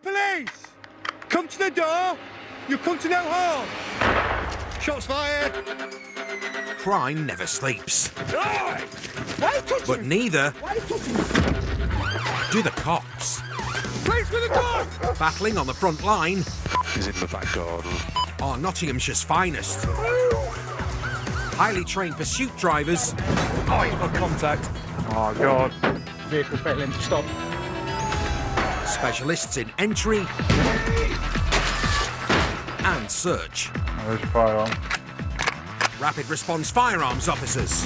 police! Come to the door! You come to no harm! Shots fired! Crime never sleeps. Oi! Why are you touching But me? neither Why are you touching me? do the cops. Police with a gun! Battling on the front line He's in the back garden. are Nottinghamshire's finest. Highly trained pursuit drivers Oh, you've got contact. Oh, God. Vehicle failing to stop. specialists in entry and search. There's a firearm. Rapid response firearms officers.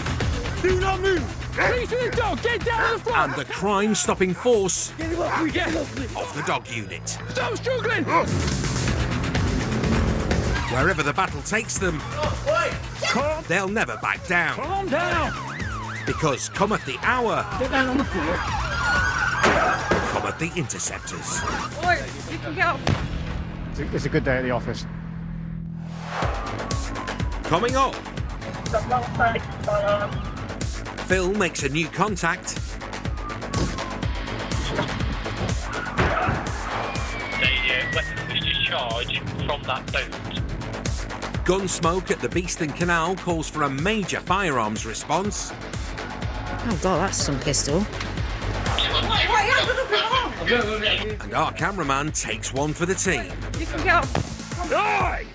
Do not move! Police with the dog! Get down on the floor! And the crime-stopping force Get him off me! Get him off me! of the dog unit. Stop struggling! Wherever the battle takes them, they'll never back down. Calm down! Because cometh the hour, Get down on the floor. cometh the Interceptors. Oi, you can get up. It's a good day at the office. Coming up, Phil makes a new contact. The weapon was discharged from that boat. Gunsmoke at the Beeston Canal calls for a major firearms response. Oh god, that's some pistol. And our cameraman takes one for the team. You can get up. Oi!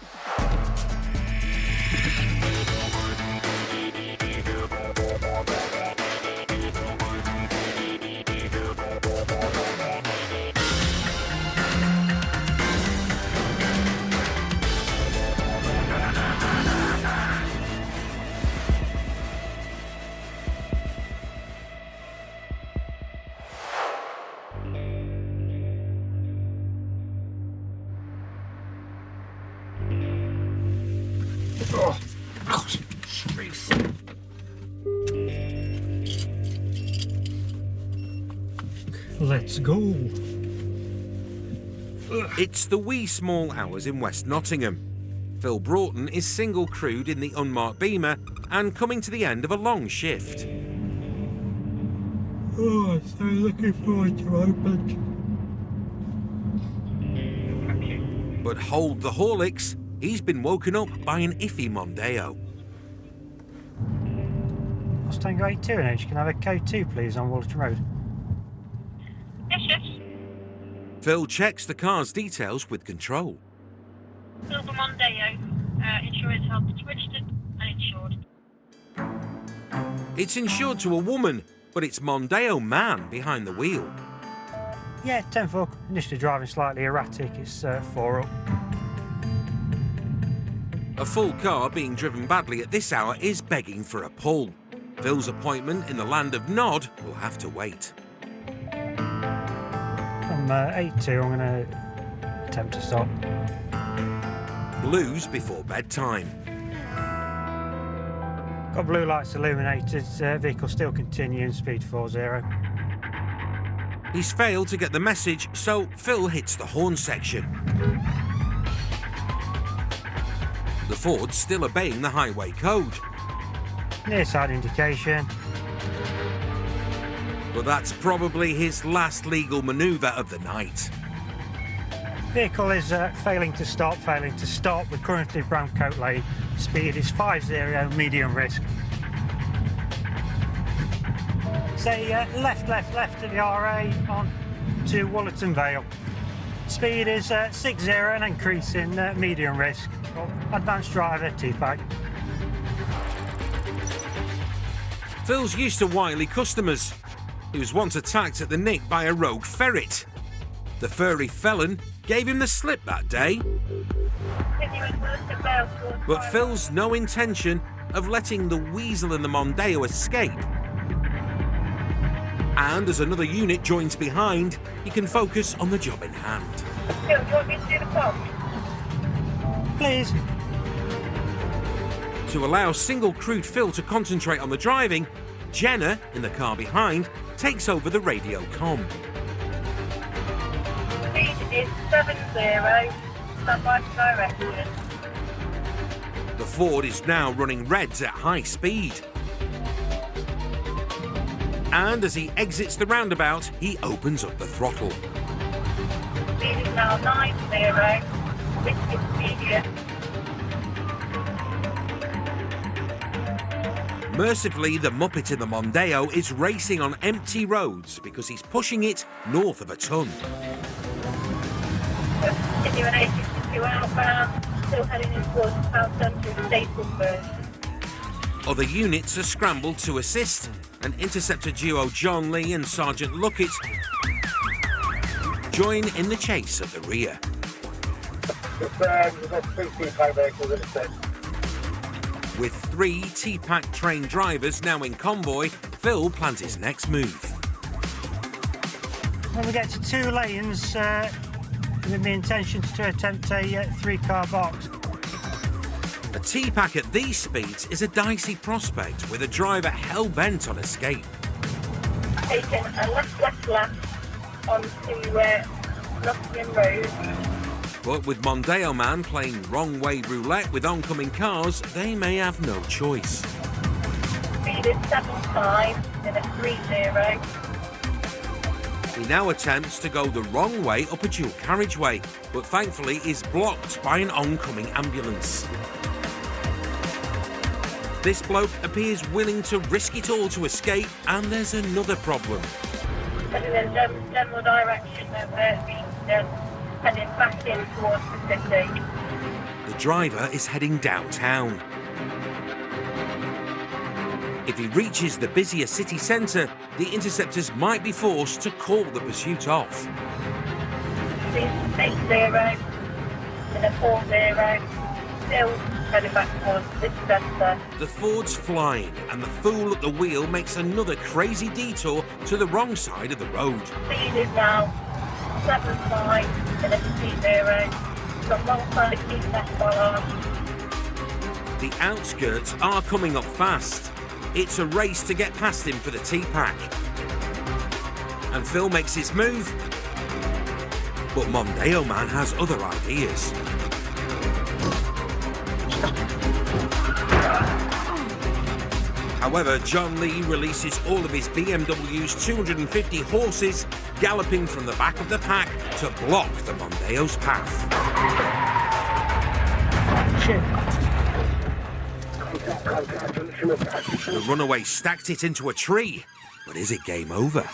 Let's go. It's the wee small hours in West Nottingham. Phil Broughton is single crewed in the unmarked Beamer and coming to the end of a long shift. Oh, so looking forward to open. But hold the Horlicks, he's been woken up by an iffy Mondeo. Tango 82 in H. Can I have a code 2 please on Walton Road? Yes, yes. Phil checks the car's details with control. Silver Mondeo. Insurance help. It's registered and insured. It's insured to a woman, but it's Mondeo man behind the wheel. Yeah, 10-4. Initially driving slightly erratic. It's 4 up. A full car being driven badly at this hour is begging for a pull. Phil's appointment in the land of Nod will have to wait. From 82, I'm going to attempt to stop. Blues before bedtime. Got blue lights illuminated. Vehicle still continuing. Speed 40. He's failed to get the message, so Phil hits the horn section. The Ford's still obeying the highway code. Near side indication. But that's probably his last legal manoeuvre of the night. Vehicle is failing to stop. We're currently brown coat lane. Speed is 50, medium risk. Say left at the RA on to Wollerton Vale. Speed is 60 and increasing, medium risk. Advanced driver, teeth bag. Phil's used to wily customers. He was once attacked at the Nick by a rogue ferret. The furry felon gave him the slip that day. But Phil's no intention of letting the weasel and the Mondeo escape. And as another unit joins behind, he can focus on the job in hand. Phil, do you want me to do the pump? Please. To allow single-crewed Phil to concentrate on the driving, Jenna, in the car behind, takes over the radio comm. Speed is 70. Stand by for direction. The Ford is now running reds at high speed. And as he exits the roundabout, he opens up the throttle. Speed is 90. now 90. Whiskey Media. Mercifully, the Muppet in the Mondeo is racing on empty roads because he's pushing it north of a ton. Continuing 862 outbound, still heading in towards the town centre of Stapleton. Other units are scrambled to assist, and Interceptor duo John Lee and Sergeant Luckett join in the chase at the rear. With 3 T-Pack trained drivers now in convoy, Phil plans his next move. When we get to 2 lanes, with the intention to attempt a 3-car box. A T-Pack at these speeds is a dicey prospect with a driver hell-bent on escape. Taking a left onto Nottingham Road. But with Mondeo Man playing wrong-way roulette with oncoming cars, they may have no choice. Speed is 75 in a 30. He now attempts to go the wrong way up a dual carriageway, but thankfully is blocked by an oncoming ambulance. This bloke appears willing to risk it all to escape, and there's another problem. Heading in general direction of Beeston, heading back in towards the city. The driver is heading downtown. If he reaches the busier city centre, the interceptors might be forced to call the pursuit off. Speed 80 in a 40, still heading back towards the city centre. The Ford's flying, and the fool at the wheel makes another crazy detour to the wrong side of the road. Speed is now 75 in a 30, from wrong side of Keith Bollard. The outskirts are coming up fast. It's a race to get past him for the T-Pack. And Phil makes his move, but Mondeo Man has other ideas. However, John Lee releases all of his BMW's 250 horses, galloping from the back of the pack to block the Mondeo's path. Shit. The runaway stacked it into a tree, but is it game over?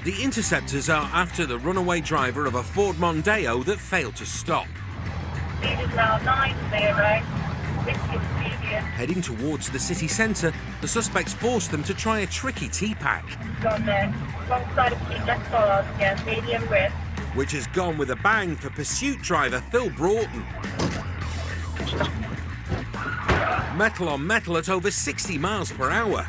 The interceptors are after the runaway driver of a Ford Mondeo that failed to stop. Speed is now 90, Whiskey Media. Heading towards the city centre, the suspects forced them to try a tricky T-Pack, Gone there, wrong side of Keith Bollard again, medium width. which has gone with a bang for pursuit driver Phil Broughton. Metal on metal at over 60 miles per hour.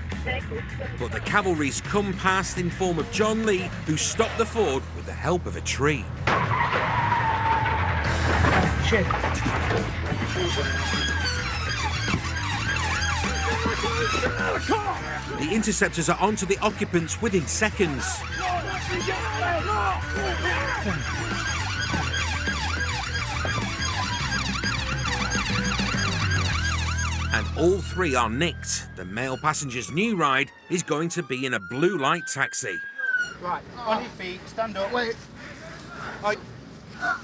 But the cavalry's come past in form of John Lee, who stopped the Ford with the help of a tree. Shit. The interceptors are onto the occupants within seconds. And all 3 are nicked. The male passenger's new ride is going to be in a blue light taxi. Right, on your feet, stand up. Wait.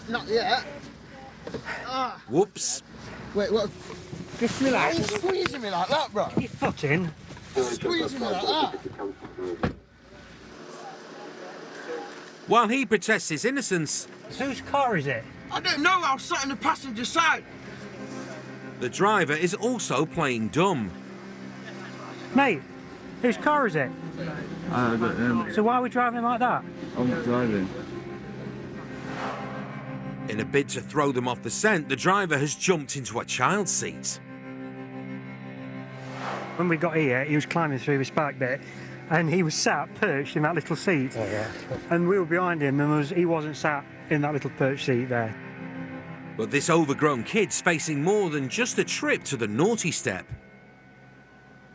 Not yet. Whoops. Wait, what? Just Why are relax. you squeezing me like that, bro? Your foot in. Squeezing me like that. While he protests his innocence, Whose car is it? I don't know, I was sat in the passenger side. the driver is also playing dumb. Mate, whose car is it? I don't know. So why are we driving like that? I'm driving. In a bid to throw them off the scent, the driver has jumped into a child's seat. When we got here, he was climbing through this back bit, and he was sat perched in that little seat. Oh, yeah. And we were behind him, and he wasn't sat in that little perched seat there. But this overgrown kid's facing more than just a trip to the naughty step.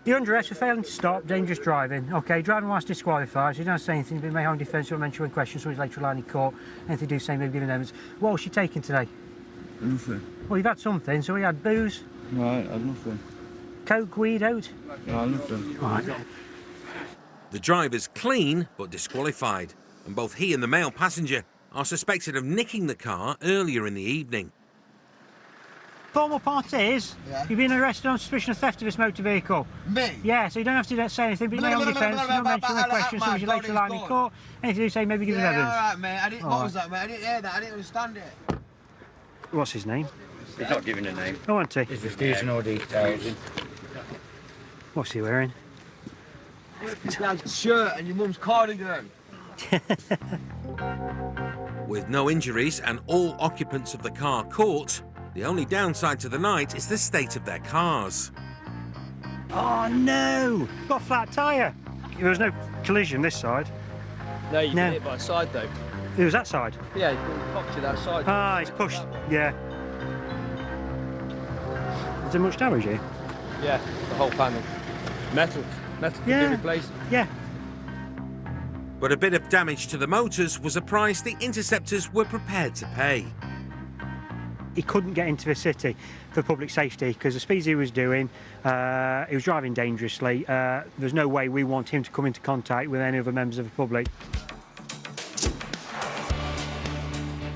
You're under arrest for failing to stop, dangerous driving. OK, driving whilst disqualified, so you don't say anything, but may harm defence or mention when questioned, so he's later line in court. Anything you do say may be given evidence. What was she taking today? Nothing. Well, you've had something, so we had booze, Right, I've nothing. coke, weed out. No, nothing. Right. The driver's clean but disqualified, and both he and the male passenger are suspected of nicking the car earlier in the evening. Formal part is, you've been arrested on suspicion of theft of this motor vehicle. Me? Yeah, so you don't have to say anything, but you may on defence, no mention when questioned, so he's later line in court. Anything you say may be given evidence. Alright, mate. What was that, mate? I didn't hear that. I didn't understand it. What's his name? He's not giving a name. Oh, aren't he? He's refusing all details. What's he wearing? Your dad's shirt and your mum's cardigan. With no injuries and all occupants of the car caught, the only downside to the night is the state of their cars. Oh no! Got a flat tyre. There was no collision this side. No, you No. did it by side though. It was that side. Yeah, you popped to that side. Ah, it's pushed. Yeah. Is there much damage here? Yeah, the whole panel. Metal can Yeah. be replaced. Yeah. But a bit of damage to the motors was a price the Interceptors were prepared to pay. He couldn't get into the city for public safety because the speeds he was doing, he was driving dangerously. There's no way we want him to come into contact with any other members of the public.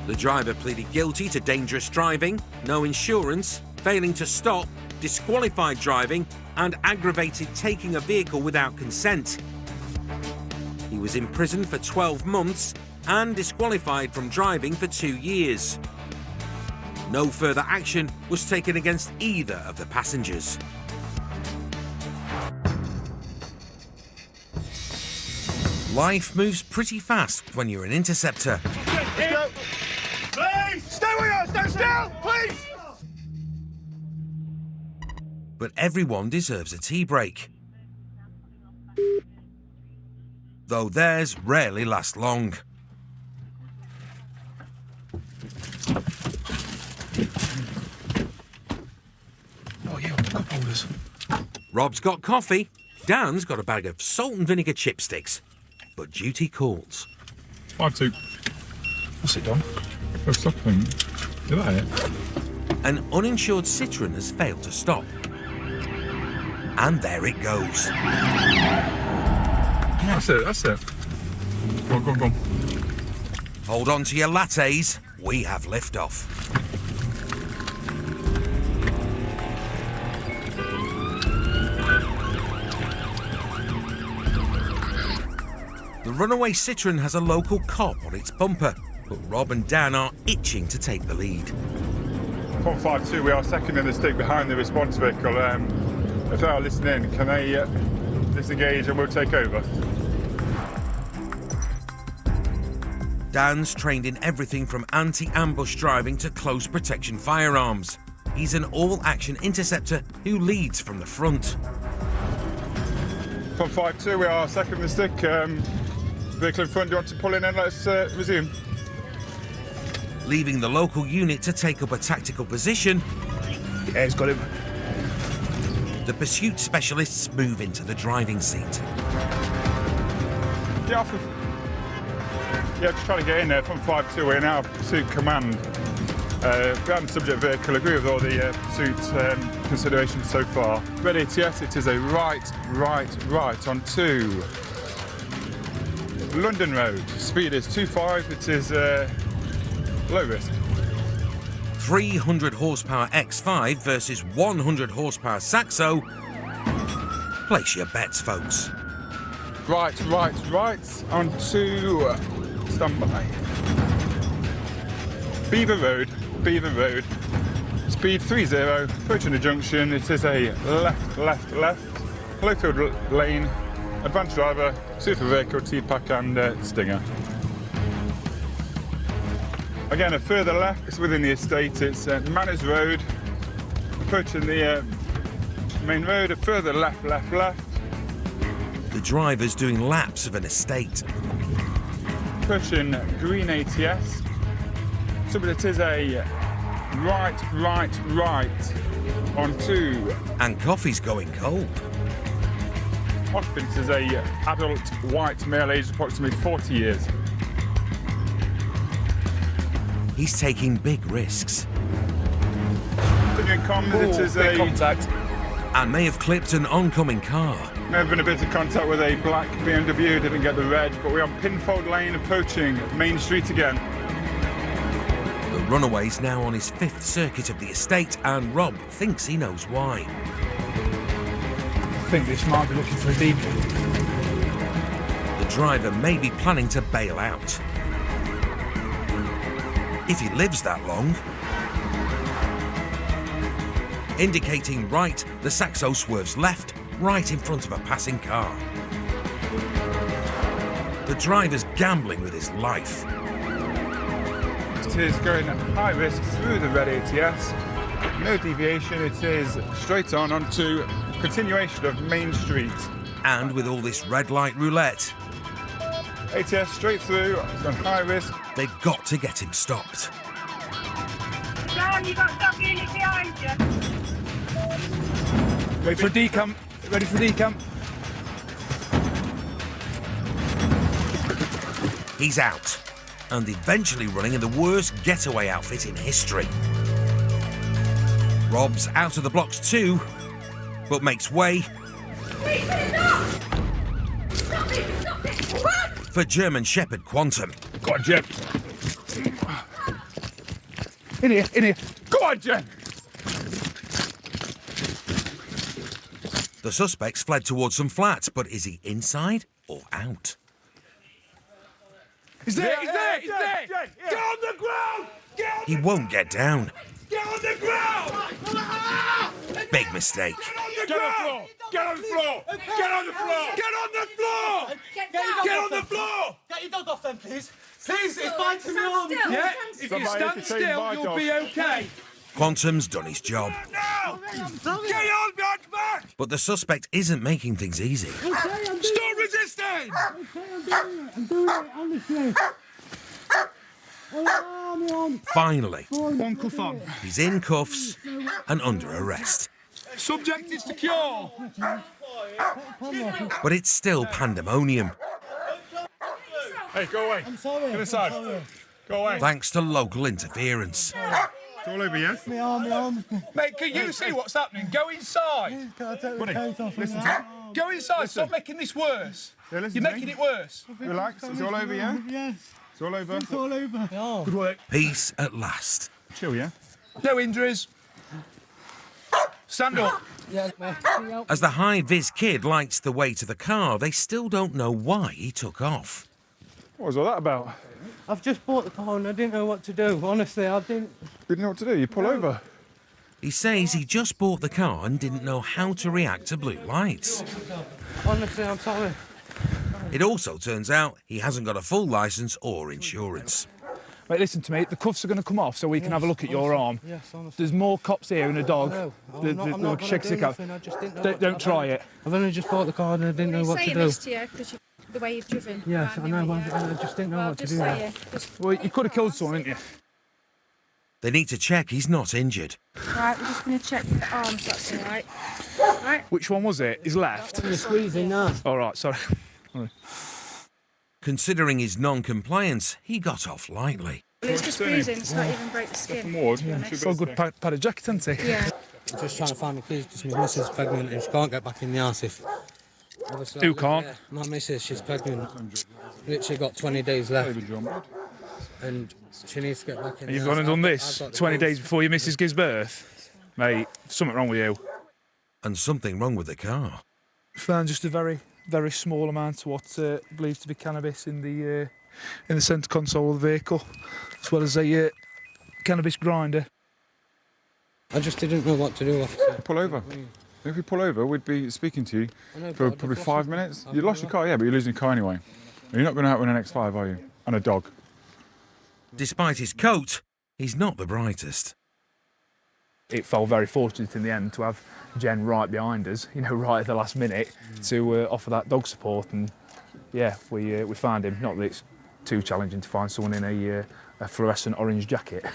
The driver pleaded guilty to dangerous driving, no insurance, failing to stop, disqualified driving, and aggravated taking a vehicle without consent. He was imprisoned for 12 months and disqualified from driving for 2 years. No further action was taken against either of the passengers. Life moves pretty fast when you're an interceptor. Please! Stay where you are! Stay still! Please! But everyone deserves a tea break. Though theirs rarely last long. Oh, yeah, cup holders. Rob's got coffee, Dan's got a bag of salt and vinegar chipsticks. But duty calls. 5-2. What's it done? Oh, stopping. Is that it? An uninsured Citroen has failed to stop. And there it goes. That's it, that's it. Go on, go on, go on. Hold on to your lattes, we have liftoff. The runaway Citroen has a local cop on its bumper, but Rob and Dan are itching to take the lead. 152, we are second in the stick behind the response vehicle. If they are listening, can they disengage and we'll take over? Dan's trained in everything from anti-ambush driving to close protection firearms. He's an all-action interceptor who leads from the front. 152, we are second in the stick. Vehicle in front, do you want to pull in and let's resume? Leaving the local unit to take up a tactical position, Yeah, he's got him. the pursuit specialists move into the driving seat. Get off. Yeah, just trying to get in there. 152, we're now pursuit command. Behind the subject vehicle, agree with all the pursuit considerations so far. Ready ATS, it is a right onto London Road. Speed is 25, it is low risk. 300 horsepower X5 versus 100 horsepower Saxo. Place your bets, folks. Right onto standby. Beaver Road. Speed 30, approaching the junction. It is a left. Lowfield lane. Advanced driver, super vehicle, T-Pack and Stinger. Again, a further left, it's within the estate, it's Manners Road. Approaching the main road, a further left. The driver's doing laps of an estate. Pushing green ATS. So but it is a right onto And coffee's going cold. Occupant is a adult white male aged approximately 40 years. He's taking big risks Continuing comms, it is big a... contact. and may have clipped an oncoming car. May have been a bit of contact with a black BMW, didn't get the red, but we're on Pinfold Lane approaching Main Street again. The runaway's now on his 5th circuit of the estate, and Rob thinks he knows why. I think this might be looking for a decoy. The driver may be planning to bail out. If he lives that long. Indicating right, the Saxo swerves left, right in front of a passing car. The driver's gambling with his life. It is going at high risk through the red ATS. No deviation, it is straight on onto continuation of Main Street. And with all this red light roulette, ATS straight through, it's on high risk. they've got to get him stopped. John, you got dog unit behind you. Wait for decamp. Ready for decamp. He's out, and eventually running in the worst getaway outfit in history. Rob's out of the blocks too, but makes way for German Shepherd Quantum. Go on, Jen. In here. Go on, Jen. The suspect's fled towards some flats, but is he inside or out? He's there. Get on the ground. He won't get down. Get on the ground. Big mistake. Get on the floor. Get on the floor. Get on the floor. Get on the floor. Get on the floor. Get your dog off then, please. Please, it's biting me on. Yeah, if you stand still, you'll be okay. Quantum's done his job. Now! Get on back! But the suspect isn't making things easy. Stop resisting! Finally, One cuff on. he's in cuffs and under arrest. Subject is secure. But it's still pandemonium, Hey, go away. I'm sorry. Get aside. Go away. thanks to local interference. It's all over, yeah? Mate, can you see what's happening? Go inside. Buddy, listen to me. Go inside. Stop making this worse. Yeah, listen You're to me. making it worse. Relax. It's all over, yeah? Yes. It's all over. It's all over. Good work. Peace at last. Chill, yeah? No injuries. Stand up. Yeah, mate. As the high-vis kid lights the way to the car, they still don't know why he took off. What was all that about? I've just bought the car and I didn't know what to do. Honestly, I didn't. Didn't know what to do. You pull over. He says he just bought the car and didn't know how to react to blue lights. Honestly, I'm sorry. It also turns out he hasn't got a full licence or insurance. Mate, listen to me. The cuffs are going to come off so we can have a look at your arm. Yes, honestly. There's more cops here and a dog. No, The- I'm not the- going to shake do stick out. nothing. I just didn't know. Don't try it. I've only just bought the car and I didn't know what to saying do. this to you because the way you've driven. Yes, I around know. here. I just didn't know Well, what to just do. say it. Just, Well, you could have killed someone, didn't you? They need to check he's not injured. right, we're just going to check the arms, that's all right. Right. Which one was it? His left. You're squeezing now. All right, sorry. Considering his non-compliance, he got off lightly. Well, it's just bruising, it's not even break the skin. Ward. to be honest. So good padded jacket, hasn't he? Yeah. I'm just trying to find my keys because my missus is pregnant and she can't get back in the house if... Obviously, Who can't? My missus, she's pregnant. Literally got 20 days left and she needs to get back in And you've the house. gone and done I've this got the 20 keys. days before your missus gives birth? Mate, something wrong with you. And something wrong with the car. Found just a very, very small amount of what believed to be cannabis in the centre console of the vehicle, as well as a cannabis grinder. I just didn't know what to do, officer. Pull over. If we pull over, we'd be speaking to you I know, for but I've probably lost 5 my- minutes. I've You lost your lost- car, yeah, but you're losing your car anyway. You're not going to outrun an X5, are you? And a dog. Despite his coat, he's not the brightest. It felt very fortunate in the end to have Jen right behind us, right at the last minute, to offer that dog support. And yeah, we found him. Not that it's too challenging to find someone in a fluorescent orange jacket.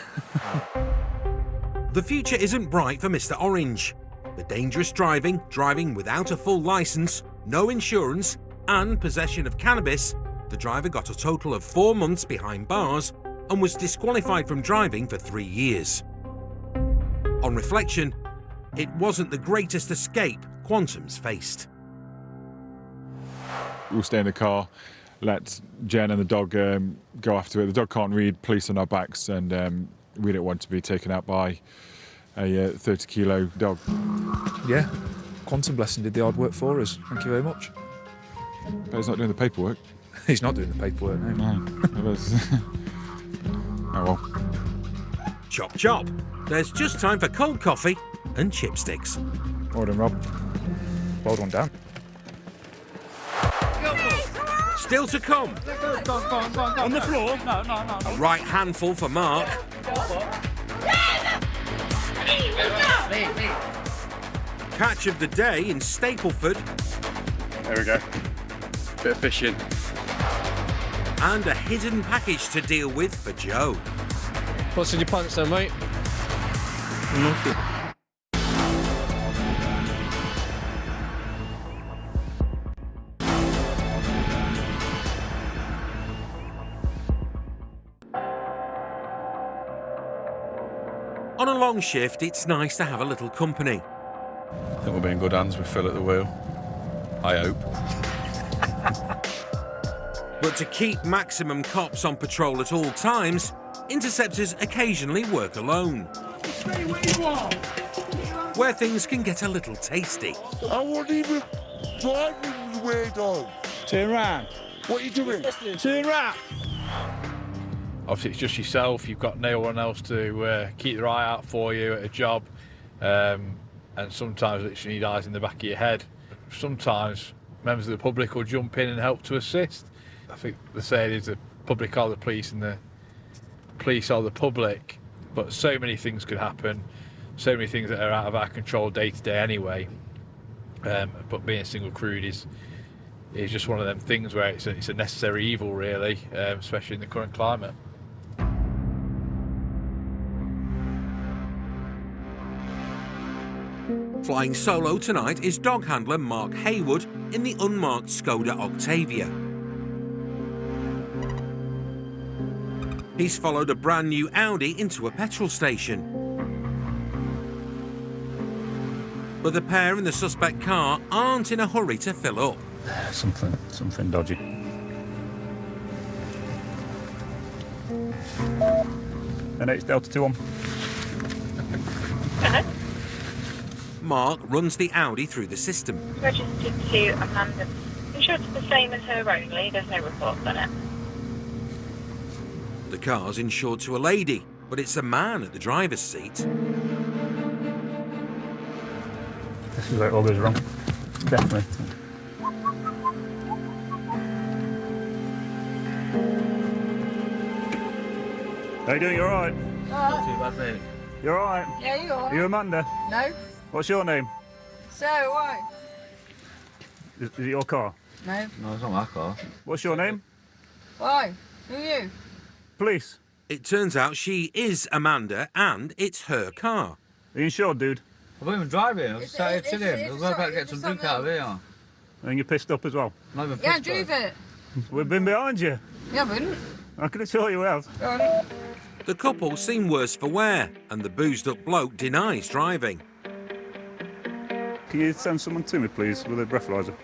The future isn't bright for Mr. Orange. The dangerous driving without a full licence, no insurance and possession of cannabis, the driver got a total of 4 months behind bars and was disqualified from driving for 3 years. On reflection, it wasn't the greatest escape Quantum's faced. We'll stay in the car, let Jen and the dog go after it. The dog can't read police on our backs, and we don't want to be taken out by a 30-kilo dog. Yeah, Quantum blessing did the hard work for us. Thank you very much. But he's not doing the paperwork. He's not doing the paperwork, no. No. Oh well. Chop chop. There's just time for cold coffee and chipsticks. Well done, Rob. Well done, Dan. Still to come. On the floor? A right handful for Mark. Catch of the day in Stapleford. There we go. Bit of fishing. And a hidden package to deal with for Joe. What's in your pants then, mate? On a long shift, it's nice to have a little company. I think we'll be in good hands with Phil at the wheel. I hope. But to keep maximum cops on patrol at all times, interceptors occasionally work alone. Stay where you are. Where things can get a little tasty. I won't even drive in the way, dog. Turn round. What are you doing? Turn round. Obviously, it's just yourself. You've got no one else to keep their eye out for you at a job. And sometimes literally need eyes in the back of your head. Sometimes members of the public will jump in and help to assist. I think the saying is the public are the police and the police are the public. But so many things could happen. So many things that are out of our control day to day anyway. But being single crewed is just one of them things where it's a necessary evil, really, especially in the current climate. Flying solo tonight is dog handler Mark Haywood in the unmarked Skoda Octavia. He's followed a brand new Audi into a petrol station. But the pair in the suspect car aren't in a hurry to fill up. Something dodgy. NH Delta 21. Mark runs the Audi through the system. Registered to Amanda. I'm sure it's the same as her only. There's no report on it. The car's insured to a lady, but it's a man at the driver's seat. This is where it all goes wrong. Definitely. How you doing? You alright? Not too bad, mate. You alright? Yeah, you are. Are you Amanda? No. What's your name? So, why? Is it your car? No. No, it's not my car. What's your name? Why? Who are you? Police. It turns out she is Amanda and it's her car. Are you insured, dude? I wasn't even driving. I was It's- sat here it's- chilling. it's I was about to something- get some it's drink out of here. And you're pissed up as well? Not even Yeah, pissed drove off. it. We've been behind you. You haven't. I could assure you have. Go on. The couple seem worse for wear and the boozed up bloke denies driving. Can you send someone to me, please, with a breathalyzer?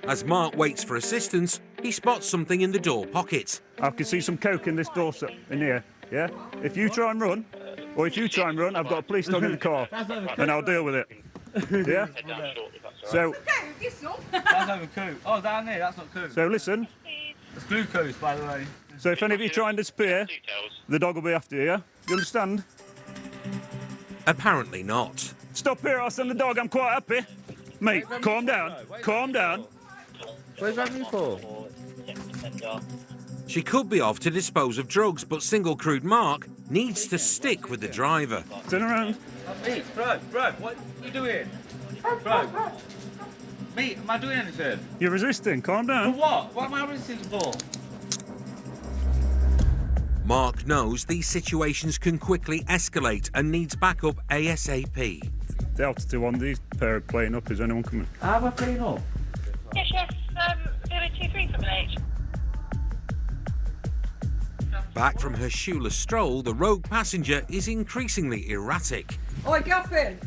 As Mark waits for assistance, he spots something in the door pocket. I can see some coke in this door in here, yeah? If you try and run, I've got a police dog in the car, and I'll deal with it. Yeah? So, That's over coke. Oh, down there, that's not coke. so listen, It's glucose, by the way. so if any of you try and disappear, the dog will be after you, yeah? You understand? Apparently not. Stop here, I'll send the dog, I'm quite happy. Mate, calm down, calm down. Where's that for? She could be off to dispose of drugs, but single crewed Mark needs to stick with the driver. Turn around. Mate, bro, what are you doing? Bro. Mate, am I doing anything? You're resisting, calm For down. what? What am I resisting for? Mark knows these situations can quickly escalate and needs backup ASAP. The altitude one, these pair are playing up. Is anyone coming? We're playing up. Yes, yes. 023 from an H. Back from her shoeless stroll, the rogue passenger is increasingly erratic. Oi, get off it!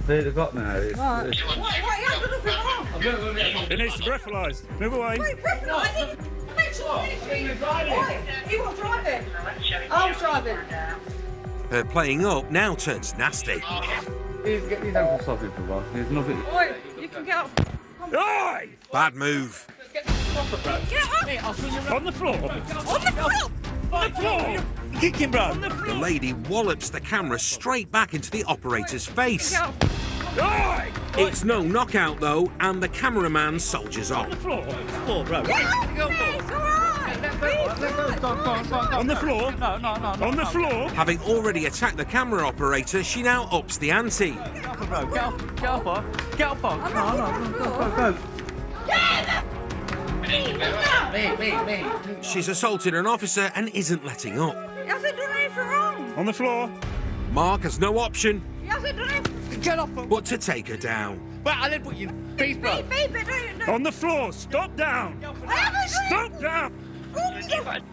They've got me now. What? What? Yeah, look at it. It needs to breathalyse. Move away. Wait, breathalyse. Make sure it's you won't drive it. I'll drive it. Her playing up now turns nasty. Get these ankles off him for a while. There's nothing. Oi, you can get up. Oi! Bad move. Get up! On the floor. On the floor! On the floor. Kick him, bro. The lady wallops the camera straight back into the operator's face. Get up! Oi! It's no knockout though, and the cameraman soldiers on. Floor. Floor, bro. Get up, it's all right. Please, On the floor. No. On the floor. Having already attacked the camera operator, she now ups the ante. Get off, bro. Get off. Get off. I'm not on the floor. Go. Me. She's assaulted an officer and isn't letting up. He hasn't done anything wrong. On the floor. Mark has no option He hasn't done anything. Get off. but to take her down. But I didn't put you in peace, bro. Baby, no. On the floor. Stop down. I haven't done Stop down. anything.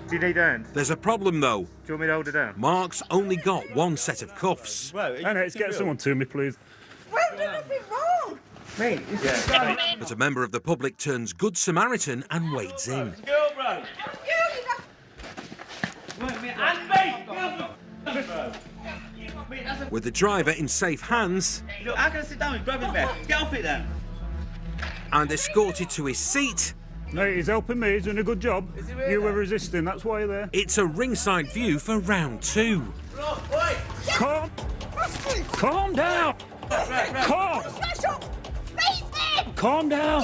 Do you need hands? There's a problem though. Do you want me to hold her down? Mark's only got one set of cuffs. Annex, get someone to me, please. We haven't done anything wrong. Me? But a member of the public turns Good Samaritan and wades in. Go, bro. With the driver in safe hands Look, how can I sit down with grabbing back? Get off it then. and escorted to his seat, No, he's helping me. He's doing a good job. You were resisting. That's why you're there. it's a ringside view for round two. Calm down. Calm. Calm down.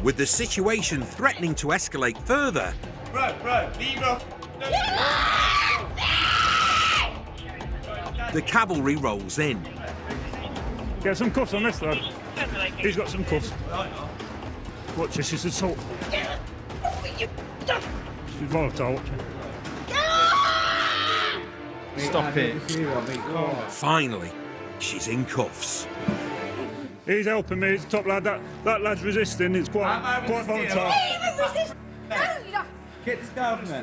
With the situation threatening to escalate further, Bro, leave off. the cavalry rolls in. Get some cuffs on this lad. He's got some cuffs. Watch this, is assault. She's volatile, watch her. Stop it. Finally, she's in cuffs. He's helping me. He's the top lad. That lad's resisting. It's quite volatile. Get this guy off me.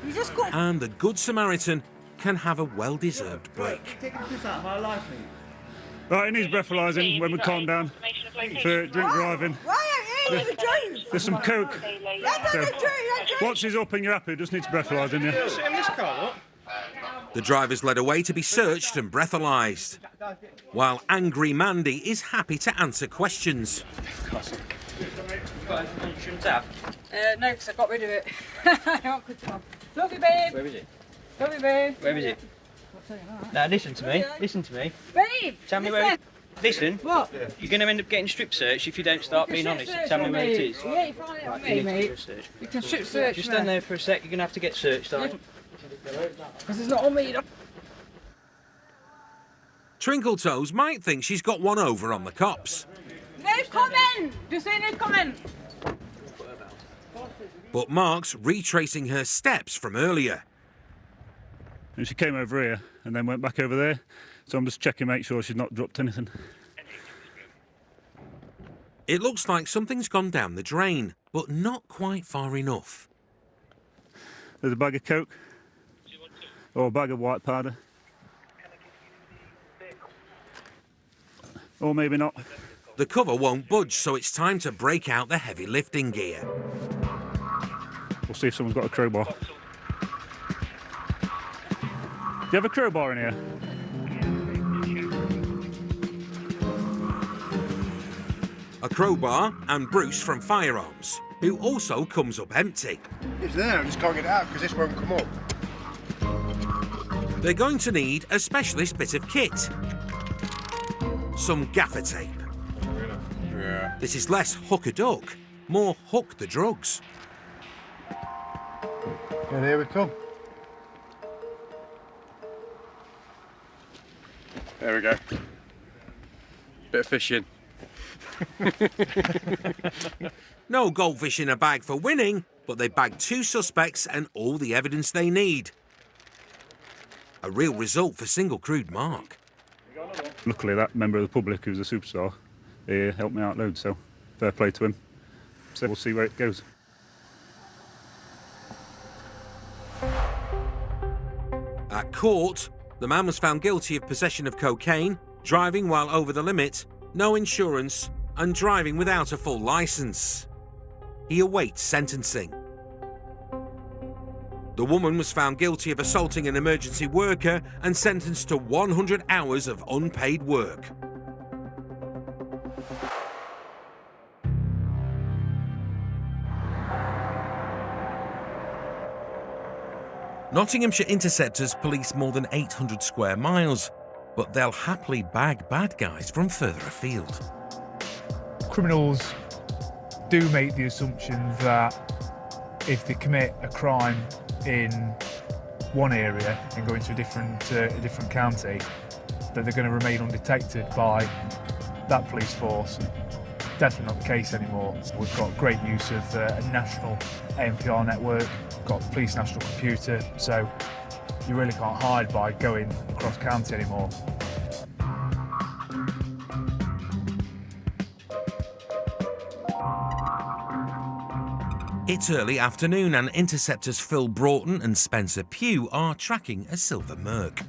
You just got. And the Good Samaritan can have a well-deserved break. Taking the piss out of my life, mate. Right, he needs breathalyzing when we calm down for drink driving. Why ain't you drink? There's some coke. Once he's up and you're happy, just needs breathalyzing, yeah. Sit in this car, look. The driver's led away to be searched and breathalyzed, while angry Mandy is happy to answer questions. Shouldn't have. No, because I got rid of it. I want good job. Love you, babe. Where is it? Love you, babe. Where is it? Now listen to me. Listen to me. Babe. Tell me where. Listen. What? You're going to end up getting strip searched if you don't start being honest. Tell me where it is. Yeah, you find it on me, mate. You can strip search Just me. stand there for a sec. You're going to have to get searched, aren't you? This is not on me. Trinkletoes might think she's got one over on the cops, No comment. Just say no comment. but Mark's retracing her steps from earlier. And she came over here and then went back over there. So I'm just checking, make sure she's not dropped anything. It looks like something's gone down the drain, but not quite far enough. There's a bag of coke. Or a bag of white powder. Or maybe not. The cover won't budge, so it's time to break out the heavy lifting gear. We'll see if someone's got a crowbar. Do you have a crowbar in here? A crowbar and Bruce from Firearms, who also comes up empty. It's there, I just can't get it out because this won't come up. They're going to need a specialist bit of kit. Some gaffer tape. Yeah. This is less hook-a-duck, more hook the drugs. And here we come. There we go. Bit of fishing. No goldfish in a bag for winning, but they bagged 2 suspects and all the evidence they need. A real result for single-crewed Mark. Luckily, that member of the public who's a superstar, he helped me out loads, so fair play to him. So we'll see where it goes. At court, the man was found guilty of possession of cocaine, driving while over the limit, no insurance, and driving without a full licence. He awaits sentencing. The woman was found guilty of assaulting an emergency worker and sentenced to 100 hours of unpaid work. Nottinghamshire Interceptors police more than 800 square miles, but they'll happily bag bad guys from further afield. Criminals do make the assumption that if they commit a crime in one area and go into a different county, that they're going to remain undetected by that police force. Definitely not the case anymore. We've got great use of a national ANPR network, got police national computer, so you really can't hide by going across county anymore. It's early afternoon and Interceptors Phil Broughton and Spencer Pugh are tracking a silver Merc.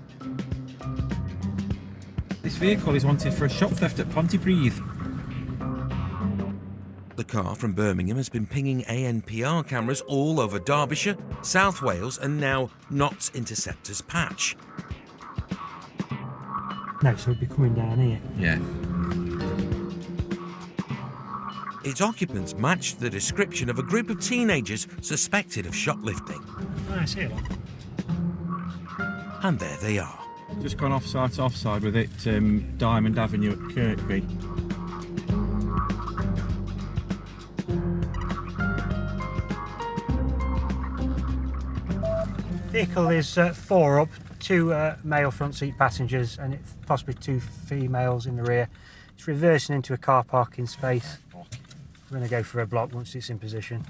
This vehicle is wanted for a shop theft at Pontypridd. The car from Birmingham has been pinging ANPR cameras all over Derbyshire, South Wales and now Notts Interceptors patch. No, so it'd be coming down here. Yeah. Its occupants matched the description of a group of teenagers suspected of shoplifting. Oh, I see it. And there they are. Just gone offside to offside with it, Diamond Avenue at Kirkby. Vehicle is 4 up, 2 male front seat passengers and it's possibly 2 females in the rear. It's reversing into a car parking space. We're going to go for a block once it's in position.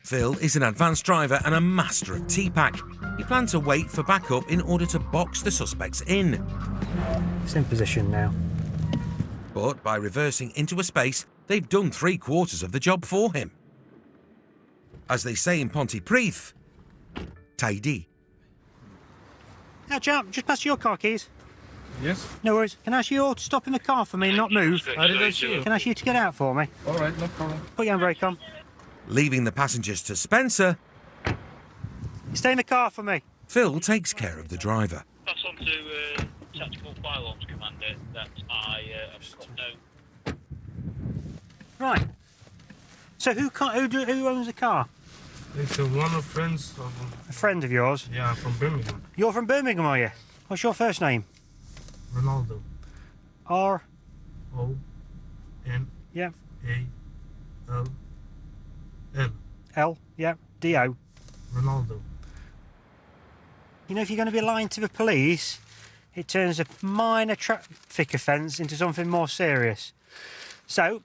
Phil is an advanced driver and a master of T-Pack. He plans to wait for backup in order to box the suspects in. It's in position now. But by reversing into a space, they've done 3/4 of the job for him. As they say in Pontypridd, tidy. Now, chap, just pass your car keys. Yes? No worries. Can I ask you all to stop in the car for me and not move? I didn't see you. Can I ask you to get out for me? All right, no problem. Put your handbrake on. Leaving the passengers to Spencer, Stay in the car for me. Phil takes care of the driver. Pass on to Tactical Firearms Commander that I have got no. Right. So who owns the car? It's one of friends of... A friend of yours? Yeah, from Birmingham. You're from Birmingham, are you? What's your first name? Ronaldo. R. O-N. Yeah. A-L. L. L. Yeah. D-O. Ronaldo. You know, if you're going to be lying to the police, it turns a minor traffic offence into something more serious. So,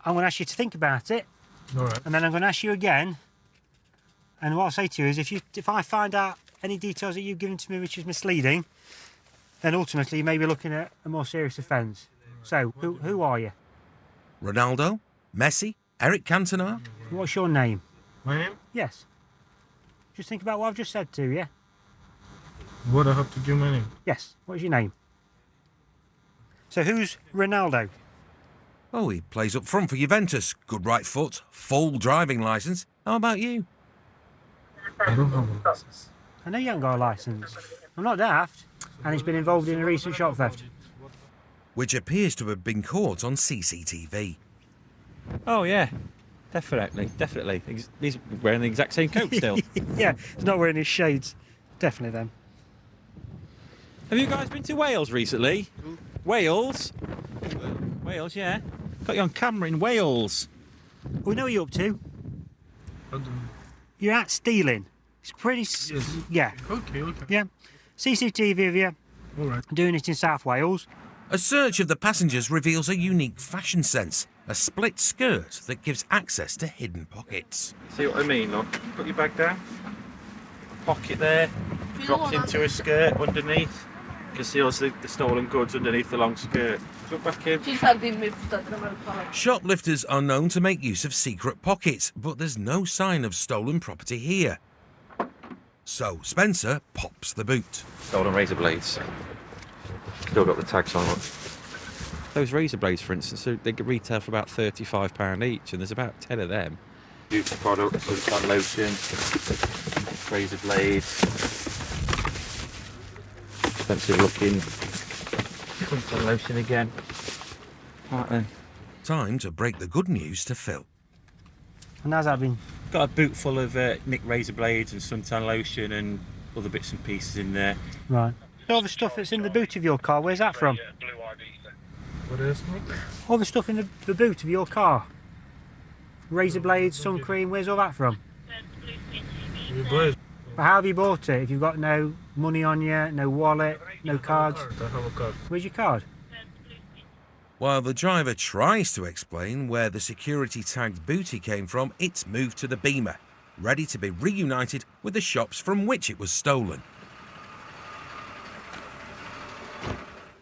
I'm going to ask you to think about it. All right. And then I'm going to ask you again. And what I'll say to you is, if I find out any details that you've given to me which is misleading, then ultimately you may be looking at a more serious offence. So, who are you? Ronaldo? Messi? Eric Cantona? What's your name? My name? Yes. Just think about what I've just said to you. What I have to give my name? Yes. What is your name? So who's Ronaldo? Oh, he plays up front for Juventus. Good right foot, full driving licence. How about you? I don't have a license. I know you haven't got a licence. I'm not daft. And he's been involved in a recent shop theft. Which appears to have been caught on CCTV. Oh, yeah. Definitely. He's wearing the exact same coat still. Yeah, he's not wearing his shades. Definitely them. Have you guys been to Wales recently? Wales? Wales, yeah. Got you on camera in Wales. We know what you're up to. You're out stealing. It's pretty... Yes. Yeah. Okay. Yeah. CCTV of you. All right. Doing it in South Wales. A search of the passengers reveals a unique fashion sense. A split skirt that gives access to hidden pockets. See what I mean? Look, put your bag down. pocket there, dropped into a skirt underneath. You can see all the stolen goods underneath the long skirt. Look back in. Shoplifters are known to make use of secret pockets, but there's no sign of stolen property here. So Spencer pops the boot. Stolen razor blades. Still got the tags on. Look. Those razor blades, for instance, they could retail for about £35 each, and there's about 10 of them. Beauty products, like lotion, razor blades. Expensive looking. Some lotion again. Right then. Time to break the good news to Phil. And how's that been? Got a boot full of nicked razor blades and suntan lotion and other bits and pieces in there. Right. All the stuff that's in the boot of your car, where's that from? What is All the stuff in the boot of your car. Razor blades, sun cream, where's all that from? But how have you bought it if you've got no money on you, no wallet, no cards? I have a card. Where's your card? While the driver tries to explain where the security-tagged booty came from, it's moved to the Beamer, ready to be reunited with the shops from which it was stolen.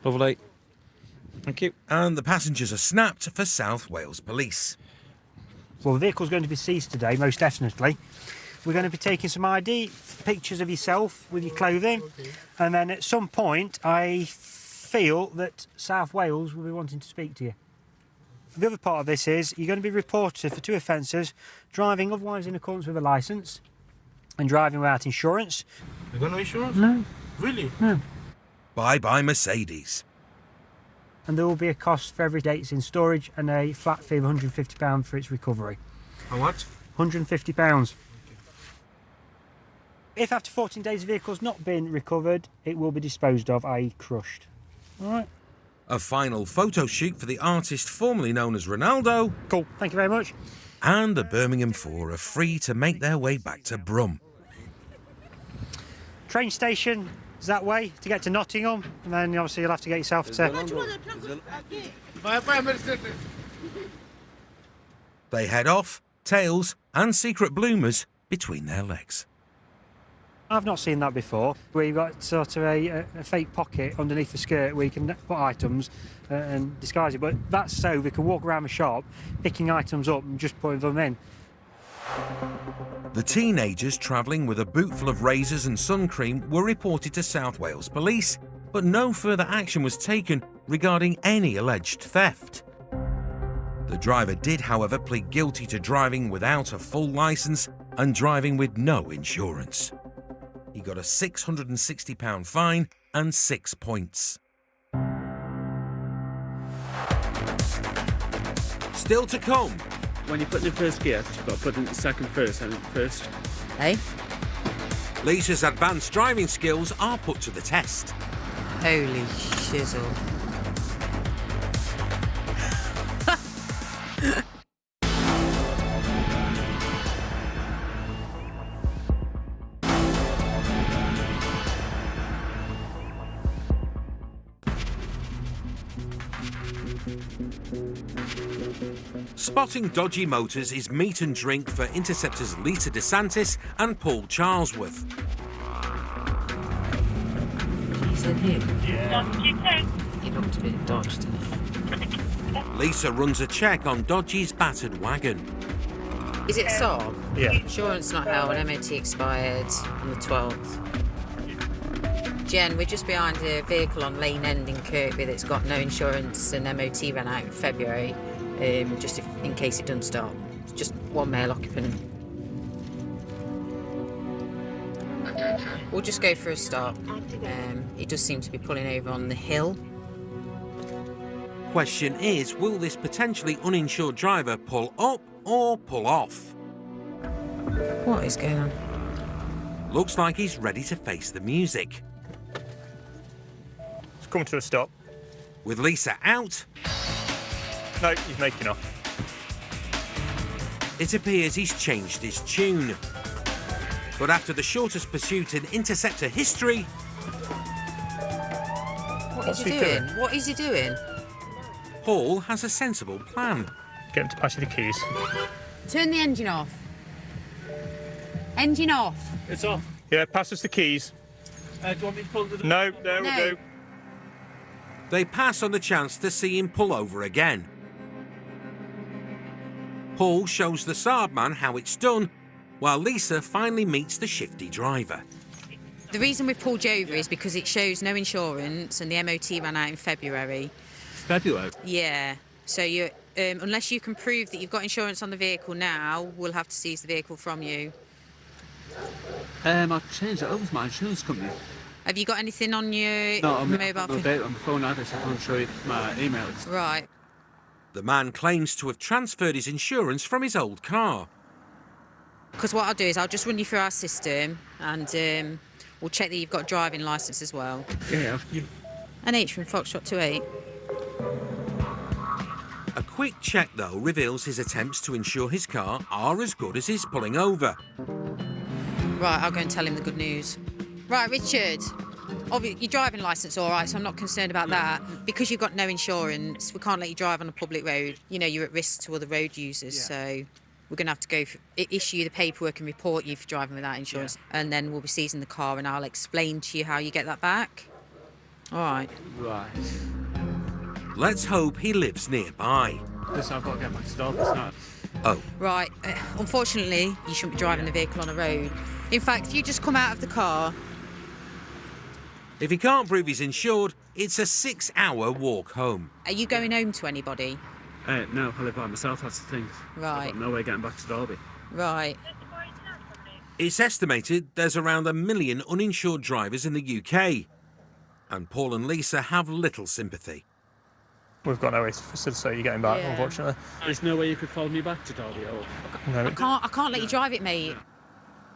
Lovely. Thank you. And the passengers are snapped for South Wales Police. Well, the vehicle's going to be seized today, most definitely. We're going to be taking some ID, pictures of yourself with your clothing, and then at some point I feel that South Wales will be wanting to speak to you. The other part of this is you're going to be reported for 2 offences: driving otherwise in accordance with a licence and driving without insurance. You got no insurance? No. Really? No. Bye-bye Mercedes. And there will be a cost for every day it's in storage and a flat fee of £150 for its recovery. How much? £150. If after 14 days the vehicle's not been recovered, it will be disposed of, i.e. crushed. All right. A final photo shoot for the artist formerly known as Ronaldo. Cool, thank you very much. And the Birmingham Four are free to make their way back to Brum. Train station is that way to get to Nottingham, and then obviously you'll have to get yourself to... They head off, tails and secret bloomers between their legs. I've not seen that before, where you've got sort of a fake pocket underneath the skirt where you can put items and disguise it, but that's so they can walk around the shop picking items up and just putting them in. The teenagers travelling with a boot full of razors and sun cream were reported to South Wales Police, but no further action was taken regarding any alleged theft. The driver did, however, plead guilty to driving without a full licence and driving with no insurance. He got a £660 fine and 6 points. Still to come. When you put in the first gear, you've got to put in the second first and first. Hey? Lisa's advanced driving skills are put to the test. Holy shizzle. Spotting dodgy motors is meat and drink for Interceptors Lisa DeSantis and Paul Charlesworth. He said him? Yeah. He looked a bit dodged, didn't he? Lisa runs a check on Dodgy's battered wagon. Is it Saab? Yeah. Insurance not held, MOT expired on the 12th. Jen, we're just behind a vehicle on Lane End in Kirkby that's got no insurance and MOT ran out in February, just in case it doesn't stop. It's just one male occupant. We'll just go for a stop. It does seem to be pulling over on the hill. Question is, will this potentially uninsured driver pull up or pull off? What is going on? Looks like he's ready to face the music. It's come to a stop. With Lisa out... No, he's making off. It appears he's changed his tune. But after the shortest pursuit in Interceptor history... What is he doing? What is he doing? Paul has a sensible plan. Get him to pass you the keys. Turn the engine off. Engine off. It's off. Yeah, pass us the keys. Do you want me to pull the... No, we'll do. They pass on the chance to see him pull over again. Paul shows the Saab man how it's done, while Lisa finally meets the shifty driver. The reason we've pulled you over is because it shows no insurance and the MOT ran out in February. February? Yeah. So you, unless you can prove that you've got insurance on the vehicle now, we'll have to seize the vehicle from you. I've changed it over to my insurance company. Have you got anything on your No, I'm mobile no phone? date on the phone address. I can't show you my emails. Right. The man claims to have transferred his insurance from his old car. Because what I'll do is I'll just run you through our system and we'll check that you've got a driving licence as well. Yeah. An H from Foxtrot 28. A quick check, though, reveals his attempts to insure his car are as good as his pulling over. Right, I'll go and tell him the good news. Right, Richard. Your driving licence all right, so I'm not concerned about that. Because you've got no insurance, we can't let you drive on a public road. You know, you're at risk to other road users, so we're going to have to go issue you the paperwork and report you for driving without insurance. And then we'll be seizing the car and I'll explain to you how you get that back. All right. Right. Let's hope he lives nearby. Listen, I've got to get back to Derby now. Oh. Right. Unfortunately, you shouldn't be driving the vehicle on a road. In fact, if you just come out of the car... If he can't prove he's insured, it's a 6-hour walk home. Are you going home to anybody? No, I live by myself, that's the thing. Right. I've got no way getting back to Derby. Right. It's estimated there's around 1 million uninsured drivers in the UK. And Paul and Lisa have little sympathy. We've got no way to facilitate you getting back, unfortunately. There's no way you could follow me back to Derby at all? No. I can't let you drive it, mate.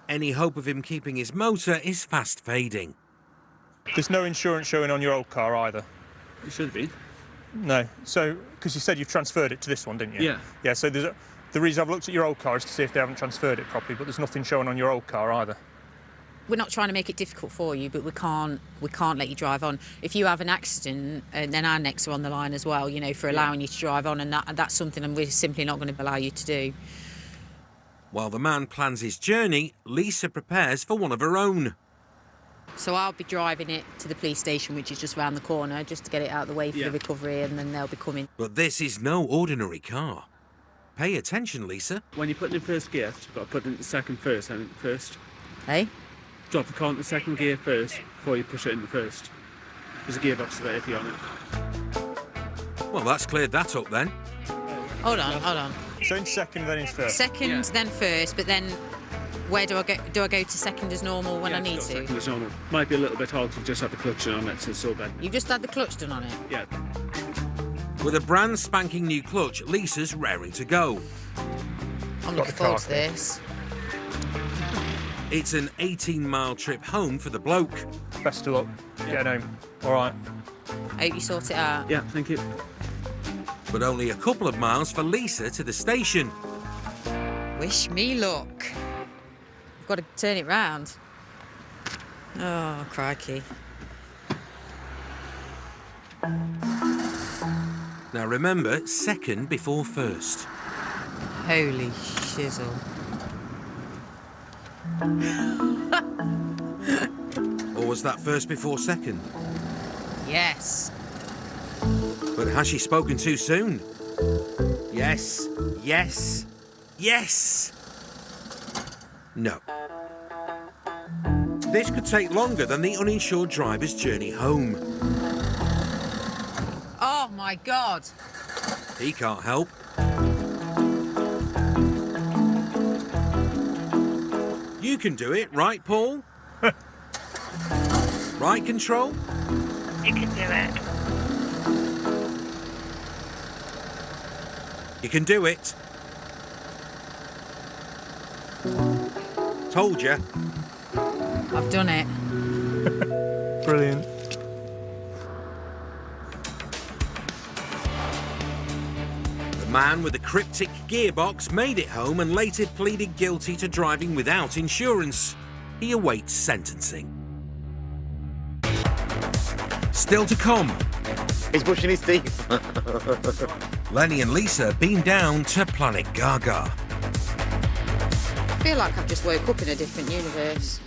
Any hope of him keeping his motor is fast fading. There's no insurance showing on your old car either. It should be. No. So, because you said you've transferred it to this one, didn't you? Yeah. Yeah, so the reason I've looked at your old car is to see if they haven't transferred it properly, but there's nothing showing on your old car either. We're not trying to make it difficult for you, but we can't let you drive on. If you have an accident, then our necks are on the line as well, you know, for allowing you to drive on, and that's something we're simply not going to allow you to do. While the man plans his journey, Lisa prepares for one of her own. So I'll be driving it to the police station, which is just round the corner, just to get it out of the way for the recovery, and then they'll be coming. But this is no ordinary car. Pay attention, Lisa. When you put it in first gear, you've got to put it in second first, and first. Hey? Drop the car into second gear first before you push it in the first. There's a gearbox there if you're on it. Well, that's cleared that up then. Hold on. So in second, then in first? Second, then first, but then where do I go? Do I go to second as normal when I need to? Second as normal. Might be a little bit hard to just have the clutch on it, so it's all bad. You've just had the clutch done on it? Yeah. With a brand spanking new clutch, Lisa's raring to go. I'm looking forward to this. It's an 18-mile trip home for the bloke. Best of luck. Get home. All right. Hope you sort it out. Yeah, thank you. But only a couple of miles for Lisa to the station. Wish me luck. I've got to turn it round. Oh, crikey. Now remember, second before first. Holy shizzle. Or was that first before second? Yes. But has she spoken too soon? Yes, yes, yes! No. This could take longer than the uninsured driver's journey home. Oh, my God. He can't help. You can do it, right, Paul? Right, Control? You can do it. You can do it. Told you. I've done it. Brilliant. The man with the cryptic gearbox made it home and later pleaded guilty to driving without insurance. He awaits sentencing. Still to come. He's brushing his teeth. Lenny and Lisa beam down to Planet Gaga. I feel like I've just woke up in a different universe.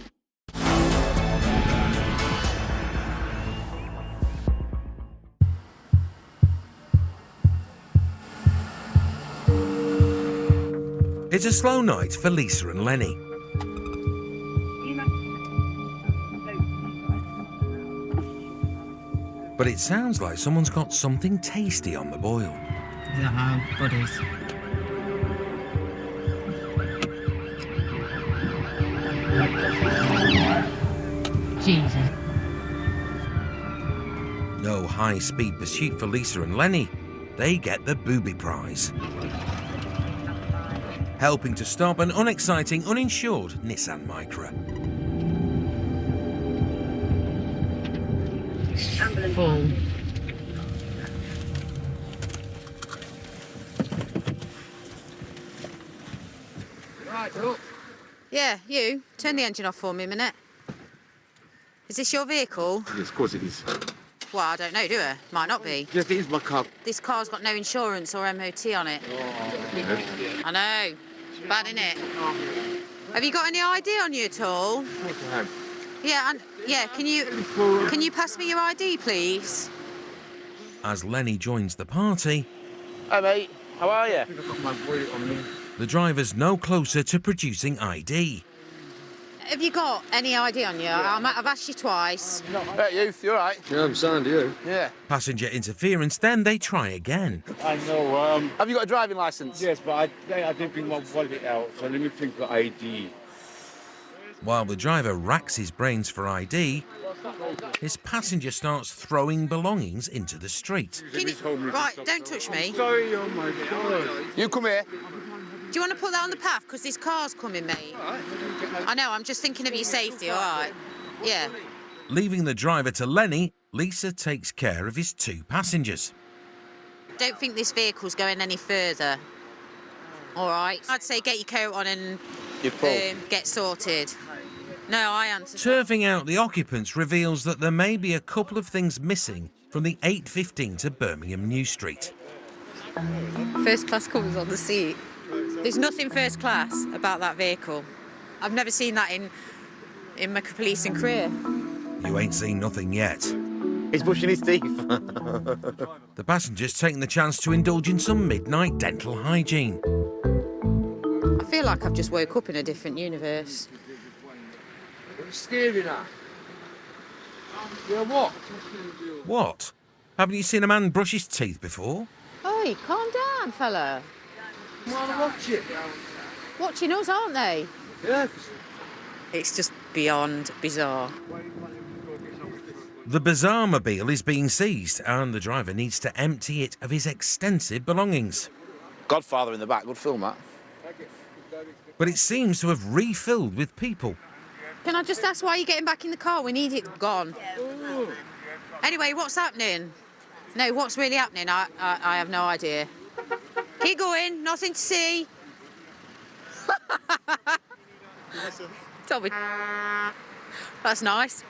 It's a slow night for Lisa and Lenny. But it sounds like someone's got something tasty on the boil. No, buddies. Jesus. No high-speed pursuit for Lisa and Lenny. They get the booby prize. Helping to stop an unexciting, uninsured Nissan Micra. Full. Right, look. Yeah, you. Turn the engine off for me a minute. Is this your vehicle? Yes, of course it is. Well, I don't know, do I? Might not be. Yes, it is my car. This car's got no insurance or MOT on it. I know. Bad, innit? Have you got any ID on you at all? Yeah, can you pass me your ID, please? As Lenny joins the party, Hi, mate. How are you? the driver's no closer to producing ID. Have you got any ID on you? I've asked you twice. Hey, youth, you all right? Yeah, I'm sound, you. Yeah. Passenger interference, then they try again. I know. Have you got a driving licence? Yes, but I didn't bring my wallet out, so let me think the ID. While the driver racks his brains for ID, his passenger starts throwing belongings into the street. Right, don't touch me. Sorry, oh my God. You come here. Do you want to put that on the path? Because this car's coming, mate. I know, I'm just thinking of your safety, all right? Yeah. Leaving the driver to Lenny, Lisa takes care of his two passengers. Don't think this vehicle's going any further. All right? I'd say get your coat on and get sorted. No, I answered. Turfing out the occupants reveals that there may be a couple of things missing from the 8:15 to Birmingham New Street. First class covers on the seat. There's nothing first class about that vehicle. I've never seen that in my policing career. You ain't seen nothing yet. He's brushing his teeth. The passengers taking the chance to indulge in some midnight dental hygiene. I feel like I've just woke up in a different universe. What scary now? Yeah, what? What? Haven't you seen a man brush his teeth before? Oi, calm down, fella. Watch it. Watching us, aren't they? Yeah. It's just beyond bizarre. The Bizarre-mobile is being seized and the driver needs to empty it of his extensive belongings. Godfather in the back, good film, that. But it seems to have refilled with people. Can I just ask why you're getting back in the car? We need it gone. Anyway, what's happening? No, what's really happening? I have no idea. Keep going, nothing to see. Tommy. That's nice.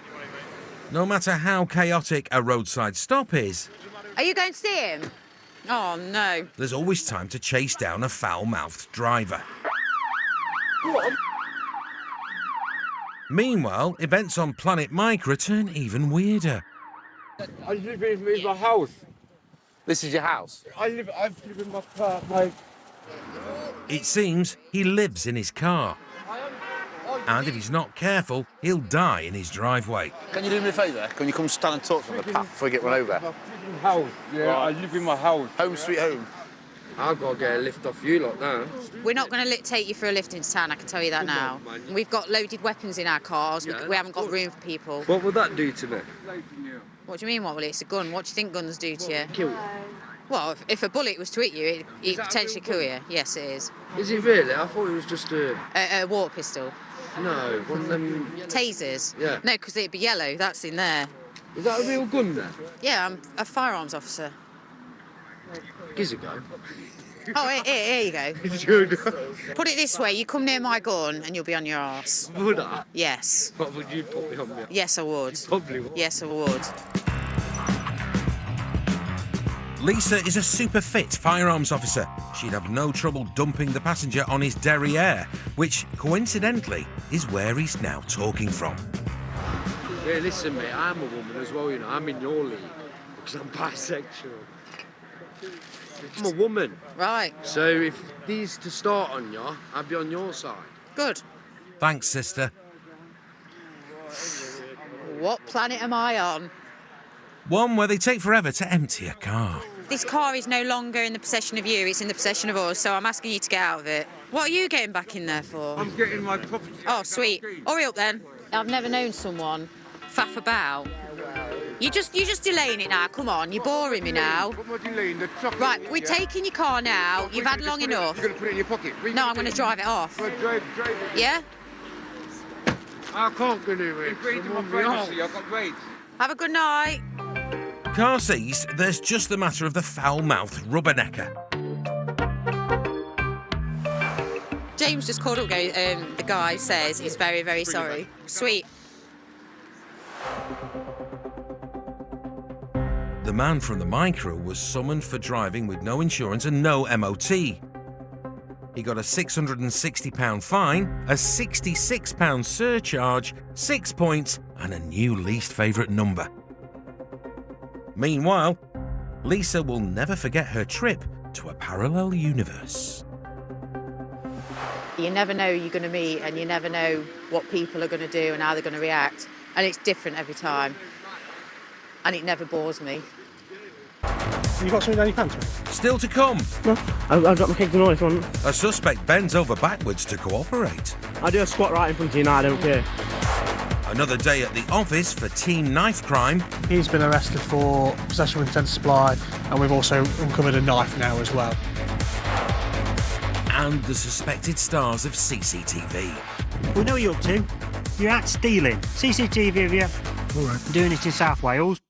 No matter how chaotic a roadside stop is, Are you going to see him? Oh, no. there's always time to chase down a foul-mouthed driver. Meanwhile, events on Planet Micra turn even weirder. I live in my house. This is your house? I live in my car. It seems he lives in his car. And if he's not careful, he'll die in his driveway. Can you do me a favour? Can you come stand and talk from the path before we get run over? House. Yeah, right. I live in my house. Home sweet home. I've got to get a lift off you lot now. We're not going to take you for a lift into town, I can tell you that now. We've got loaded weapons in our cars. Yeah, we haven't got room for people. What will that do to me? What do you mean, what will it? It's a gun. What do you think guns do to you? Kill you. Well, if a bullet was to hit you, it'd potentially kill you. Yes, it is. Is it really? I thought it was just a... A water pistol. No, one of them... Tasers? Yeah. No, because it'd be yellow. That's in there. Is that a real gun then? Yeah, I'm a firearms officer. Gives a go. Oh, here you go. Put it this way, you come near my gun and you'll be on your arse. Would I? Yes. What would you put me on me? Yes, I would. Probably would. Yes, I would. Lisa is a super fit firearms officer. She'd have no trouble dumping the passenger on his derriere, which, coincidentally, is where he's now talking from. Hey, listen, mate, I'm a woman as well, you know. I'm in your league because I'm bisexual. I'm a woman. Right. So if these to start on you, I'd be on your side. Good. Thanks, sister. What planet am I on? One where they take forever to empty a car. This car is no longer in the possession of you, it's in the possession of us, so I'm asking you to get out of it. What are you getting back in there for? I'm getting my property. Oh, sweet. Hurry up then. I've never known someone faff about. You're just delaying it now. Come on, you're boring me now. What am I delaying? The truck. Right, we're taking your car now. You've had long enough. You're going to put it in your pocket? No, I'm going to drive it off. Well, drive it. Yeah? I can't go do it. You're into my privacy. I've got rates. Have a good night. Car seized, there's just the matter of the foul-mouthed rubbernecker. James just called up, the guy says he's very, very sorry. Sweet. The man from the micro was summoned for driving with no insurance and no MOT. He got a £660 fine, a £66 surcharge, 6 points, and a new least favourite number. Meanwhile, Lisa will never forget her trip to a parallel universe. You never know who you're going to meet, and you never know what people are going to do and how they're going to react. And it's different every time. And it never bores me. You got something down your pants, mate? Still to come. No, I've got my kick to know if you want. A suspect bends over backwards to cooperate. I'll do a squat right in front of you now, I don't care. Another day at the office for teen knife crime. He's been arrested for possession with intent to supply, and we've also uncovered a knife now as well. And the suspected stars of CCTV. We know what you're up to. You're out stealing. CCTV of you. All right. Doing it in South Wales.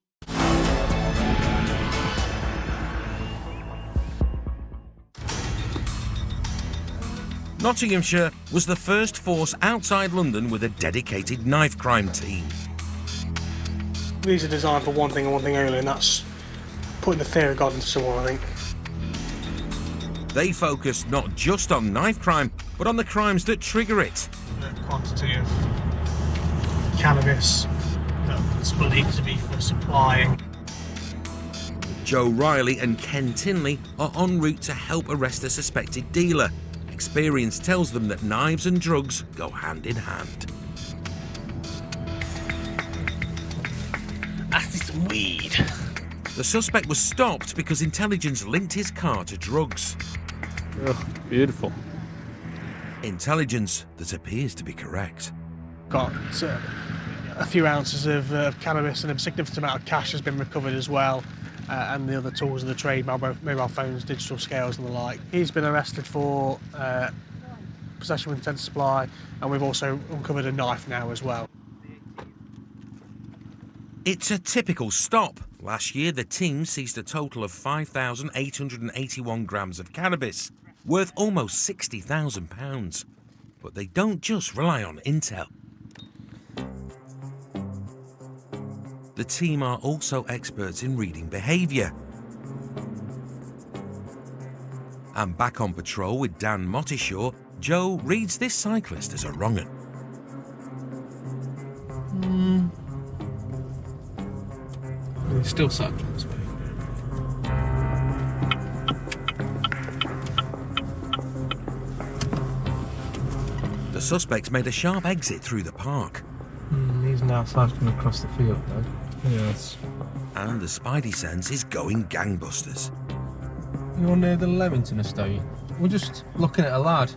Nottinghamshire was the first force outside London with a dedicated knife crime team. These are designed for one thing and one thing only, and that's putting the fear of God into someone, I think. They focused not just on knife crime, but on the crimes that trigger it. The quantity of cannabis that's believed to be for supplying. Joe Riley and Ken Tinley are en route to help arrest a suspected dealer. Experience tells them that knives and drugs go hand in hand. I see some weed. The suspect was stopped because intelligence linked his car to drugs. Oh, beautiful. Intelligence that appears to be correct. Got a few ounces of cannabis, and a significant amount of cash has been recovered as well. And the other tools of the trade, mobile phones, digital scales and the like. He's been arrested for possession with intent to supply, and we've also uncovered a knife now as well. It's a typical stop. Last year, the team seized a total of 5,881 grams of cannabis, worth almost £60,000. But they don't just rely on intel. The team are also experts in reading behaviour. And back on patrol with Dan Mottishaw, Joe reads this cyclist as a wrong 'un. He's still cycling. The suspects made a sharp exit through the park. He's now cycling across the field, though. Yes. And the spidey sense is going gangbusters. You're near the Leamington estate. We're just looking at a lad.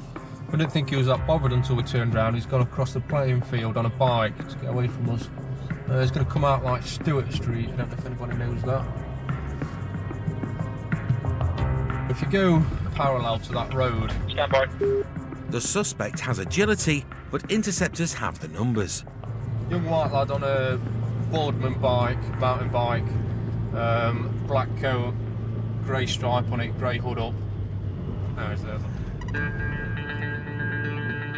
We didn't think he was that bothered until we turned round. He's gone across the playing field on a bike to get away from us. He's going to come out like Stewart Street. I don't know if anybody knows that. If you go parallel to that road... Stand by. The suspect has agility, but interceptors have the numbers. Young white lad on a Boardman bike, mountain bike, black coat, grey stripe on it, grey hood up. There's the other.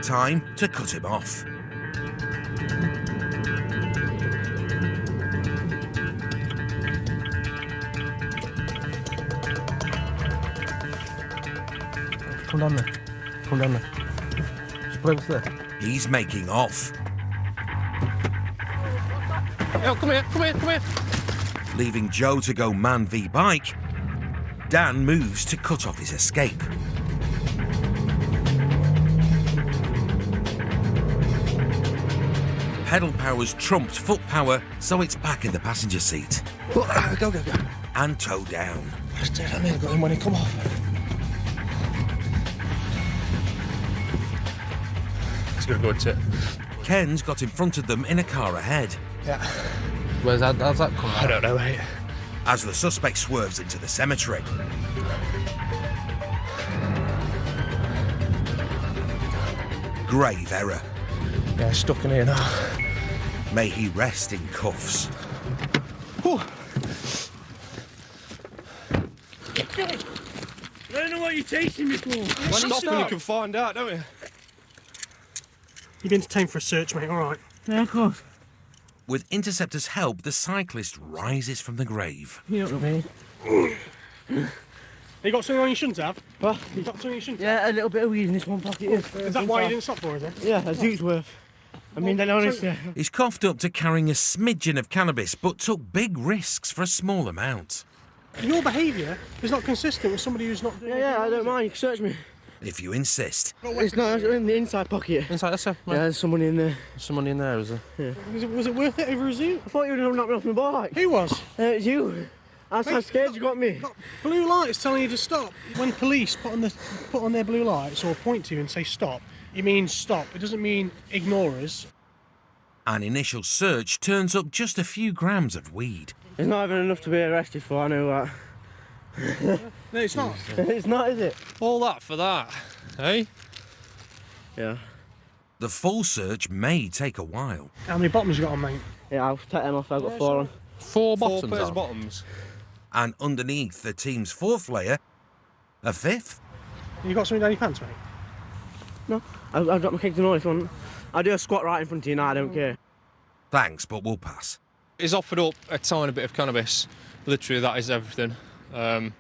Time to cut him off. Come down there. Come down there. Just put it there. He's making off. Oh, come here, come here, come here. Leaving Joe to go man v bike, Dan moves to cut off his escape. Pedal power's trumped foot power, so it's back in the passenger seat. Go. And toe down. That's dead. I nearly got him when he come off. It's going to go to... Ken's got in front of them in a car ahead. Yeah. How's that come out? I don't know, mate. As the suspect swerves into the cemetery. Grave error. Yeah, stuck in here now. May he rest in cuffs. I don't know what you're chasing me for. Stop and you can find out, don't you? You've been detained for a search, mate, all right? Yeah, of course. With Interceptor's help, the cyclist rises from the grave. You don't know me. You got something on you shouldn't have? What? You got something you shouldn't have? Yeah, a little bit of weed in this one pocket. Is that why you didn't stop for, is it? Yeah, a zoot's worth. I mean, then honestly... He's coughed up to carrying a smidgen of cannabis, but took big risks for a small amount. Your behaviour is not consistent with somebody who's not doing Yeah, I don't mind. You can search me. If you insist. It's not in the inside pocket. Inside, that's a... Yeah, there's someone in there. Someone in there, is there? Yeah. Was it worth it over a zoot? I thought you were going to knock me off my bike. Who was? It was you. I was scared you got me. Blue lights telling you to stop. When police put on their blue lights or point to you and say stop, it means stop. It doesn't mean ignore us. An initial search turns up just a few grams of weed. It's not even enough to be arrested for, I know that. No, it's not. It's not, is it? All that for that, eh? Yeah. The full search may take a while. How many bottoms you got on, mate? Yeah, I'll take them off. I've got 4 on. 4 bottoms. 4 pairs of bottoms. And underneath the team's fourth layer, a fifth. You got something down your pants, mate? No, I've got my kick to know if you want. I'll do a squat right in front of you now, I don't care. Thanks, but we'll pass. He's offered up a tiny bit of cannabis. Literally, that is everything that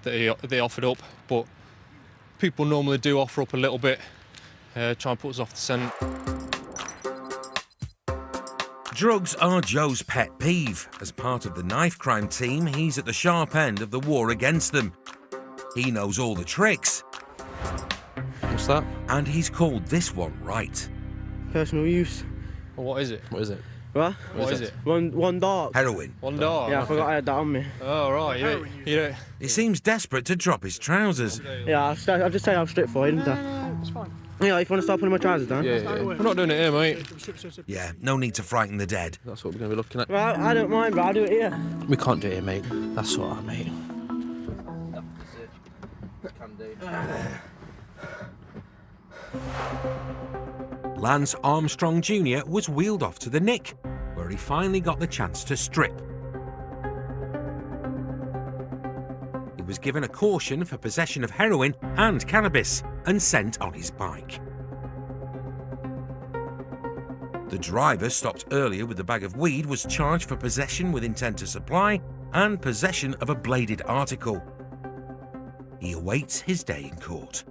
they offered up. But people normally do offer up a little bit, try and put us off the scent. Drugs are Joe's pet peeve. As part of the knife crime team, he's at the sharp end of the war against them. He knows all the tricks. What's that? And he's called this one right. Personal use. Well, what is it? What is it? What? What is it? One dog. Heroin. One dog? Yeah, I forgot I had that on me. Oh, right. Yeah. He seems desperate to drop his trousers. Yeah, I'll just say I'm straight for you, didn't I? No, it's fine. Yeah, if you want to start putting my trousers down. Yeah. We're not doing it here, mate. Yeah, no need to frighten the dead. That's what we're going to be looking at. Well, I don't mind, but I'll do it here. We can't do it here, mate. That's all right, mate. Lance Armstrong Jr. was wheeled off to the Nick, where he finally got the chance to strip. He was given a caution for possession of heroin and cannabis and sent on his bike. The driver, stopped earlier with the bag of weed, was charged for possession with intent to supply and possession of a bladed article. He awaits his day in court.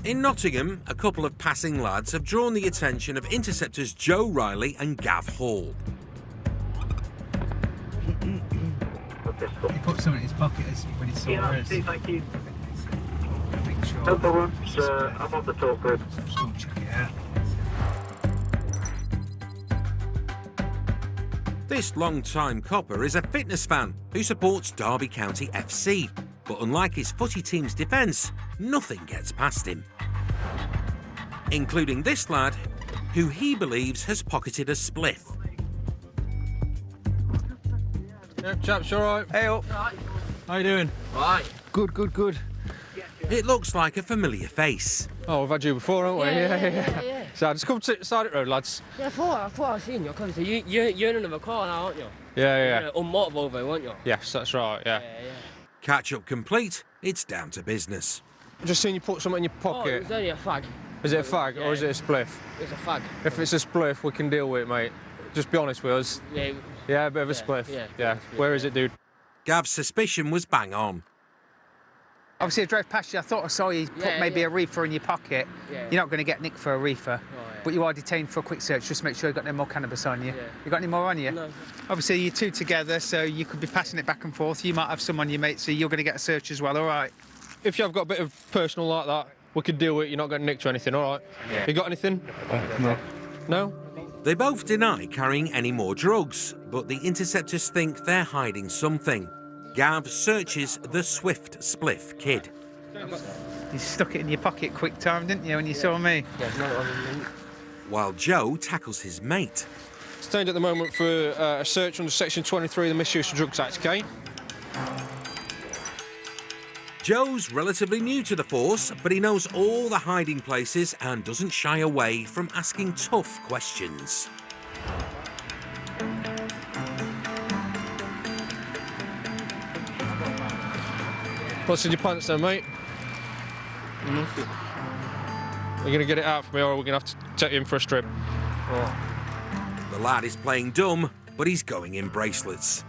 In Nottingham, a couple of passing lads have drawn the attention of Interceptors Joe Riley and Gav Hall. He put something in his pocket when he saw us. Thank you. No problem, I'm on the talk group. Check it out. This long-time copper is a fitness fan who supports Derby County FC. But unlike his footy team's defence, nothing gets past him. Including this lad, who he believes has pocketed a spliff. Yeah, chaps, you all right? Hey up. How you doing? Right. Good. It looks like a familiar face. Oh, we've had you before, haven't we? Yeah. So just come to side it road, lads. Yeah, I thought I'd seen you, because you're in another car now, aren't you? Yeah. You're on motorboat, weren't you? Yes, that's right, yeah. Catch-up complete, it's down to business. I've just seen you put something in your Oh, pocket. it was only a fag. Is it a fag or is it a spliff? It's a fag. If it's a spliff, we can deal with it, mate. Just be honest with us. Yeah, Yeah, a bit of a spliff. Yeah. Where is it, dude? Gav's suspicion was bang on. Obviously, I drove past you. I thought I saw you put maybe a reefer in your pocket. Yeah. You're not going to get nicked for a reefer, but you are detained for a quick search. Just make sure you've got no more cannabis on you. You got any more on you? No. Obviously, you're two together, so you could be passing it back and forth. You might have some on your mate, so you're going to get a search as well, all right? If you've got a bit of personal like that, we could deal with it. You're not getting nicked or anything, all right? Yeah. You got anything? No. No? They both deny carrying any more drugs, but the interceptors think they're hiding something. Gav searches the Swift Spliff kid. You stuck it in your pocket quick time, didn't you, when you saw me? While Joe tackles his mate. Detained at the moment for a search under Section 23 of the Misuse of Drugs Act, okay? Joe's relatively new to the force, but he knows all the hiding places and doesn't shy away from asking tough questions. What's in your pants then, mate? Nothing. You're going to get it out for me, or we're going to have to take you in for a strip. The lad is playing dumb, but he's going in bracelets.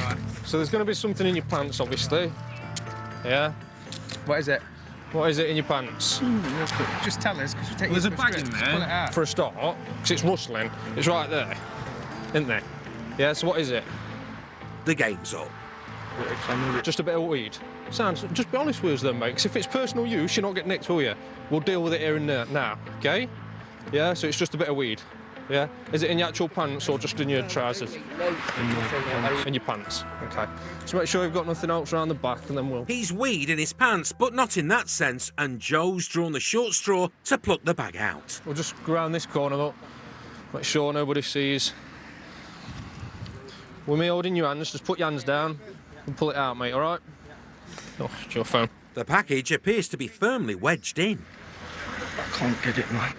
Right. So there's going to be something in your pants, obviously. Yeah? What is it? What is it in your pants? Just tell us, because we're taking There's a you for bag strip. in Just pull it there, out. for a start, because it's rustling. It's right there, isn't there? Yeah, so what is it? The game's up. Just a bit of weed. Sounds, just be honest with us then, mate, because if it's personal use, you're not getting nicked, will you? We'll deal with it here and now, okay? Yeah, so it's just a bit of weed. Yeah? Is it in your actual pants or just in your trousers? In your pants. Okay. So make sure you've got nothing else around the back and then we'll... He's weed in his pants, but not in that sense, and Joe's drawn the short straw to pluck the bag out. We'll just go around this corner, look. Make sure nobody sees. With me holding your hands, just put your hands down and pull it out, mate, all right? Oh, it's your phone. The package appears to be firmly wedged in. I can't get it, mate.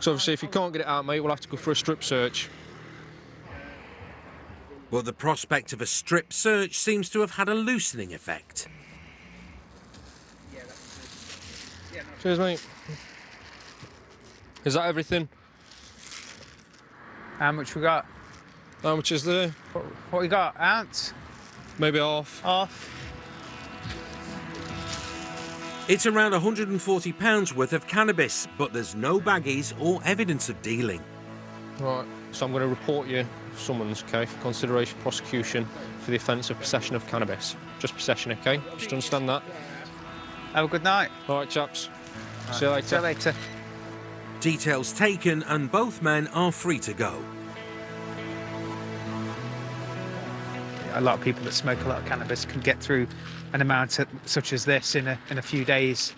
So obviously, if you can't get it out, mate, we'll have to go for a strip search. But the prospect of a strip search seems to have had a loosening effect. Cheers, mate. Is that everything? How much we got? How much is there? What we got? Ounce? Maybe half. Half. It's around £140 worth of cannabis, but there's no baggies or evidence of dealing. Right, so I'm going to report you summons, okay, for consideration prosecution for the offence of possession of cannabis. Just possession, okay? Just understand that. Have a good night. All right, chaps. See you later. See you later. Details taken and both men are free to go. A lot of people that smoke a lot of cannabis can get through an amount such as this in a few days.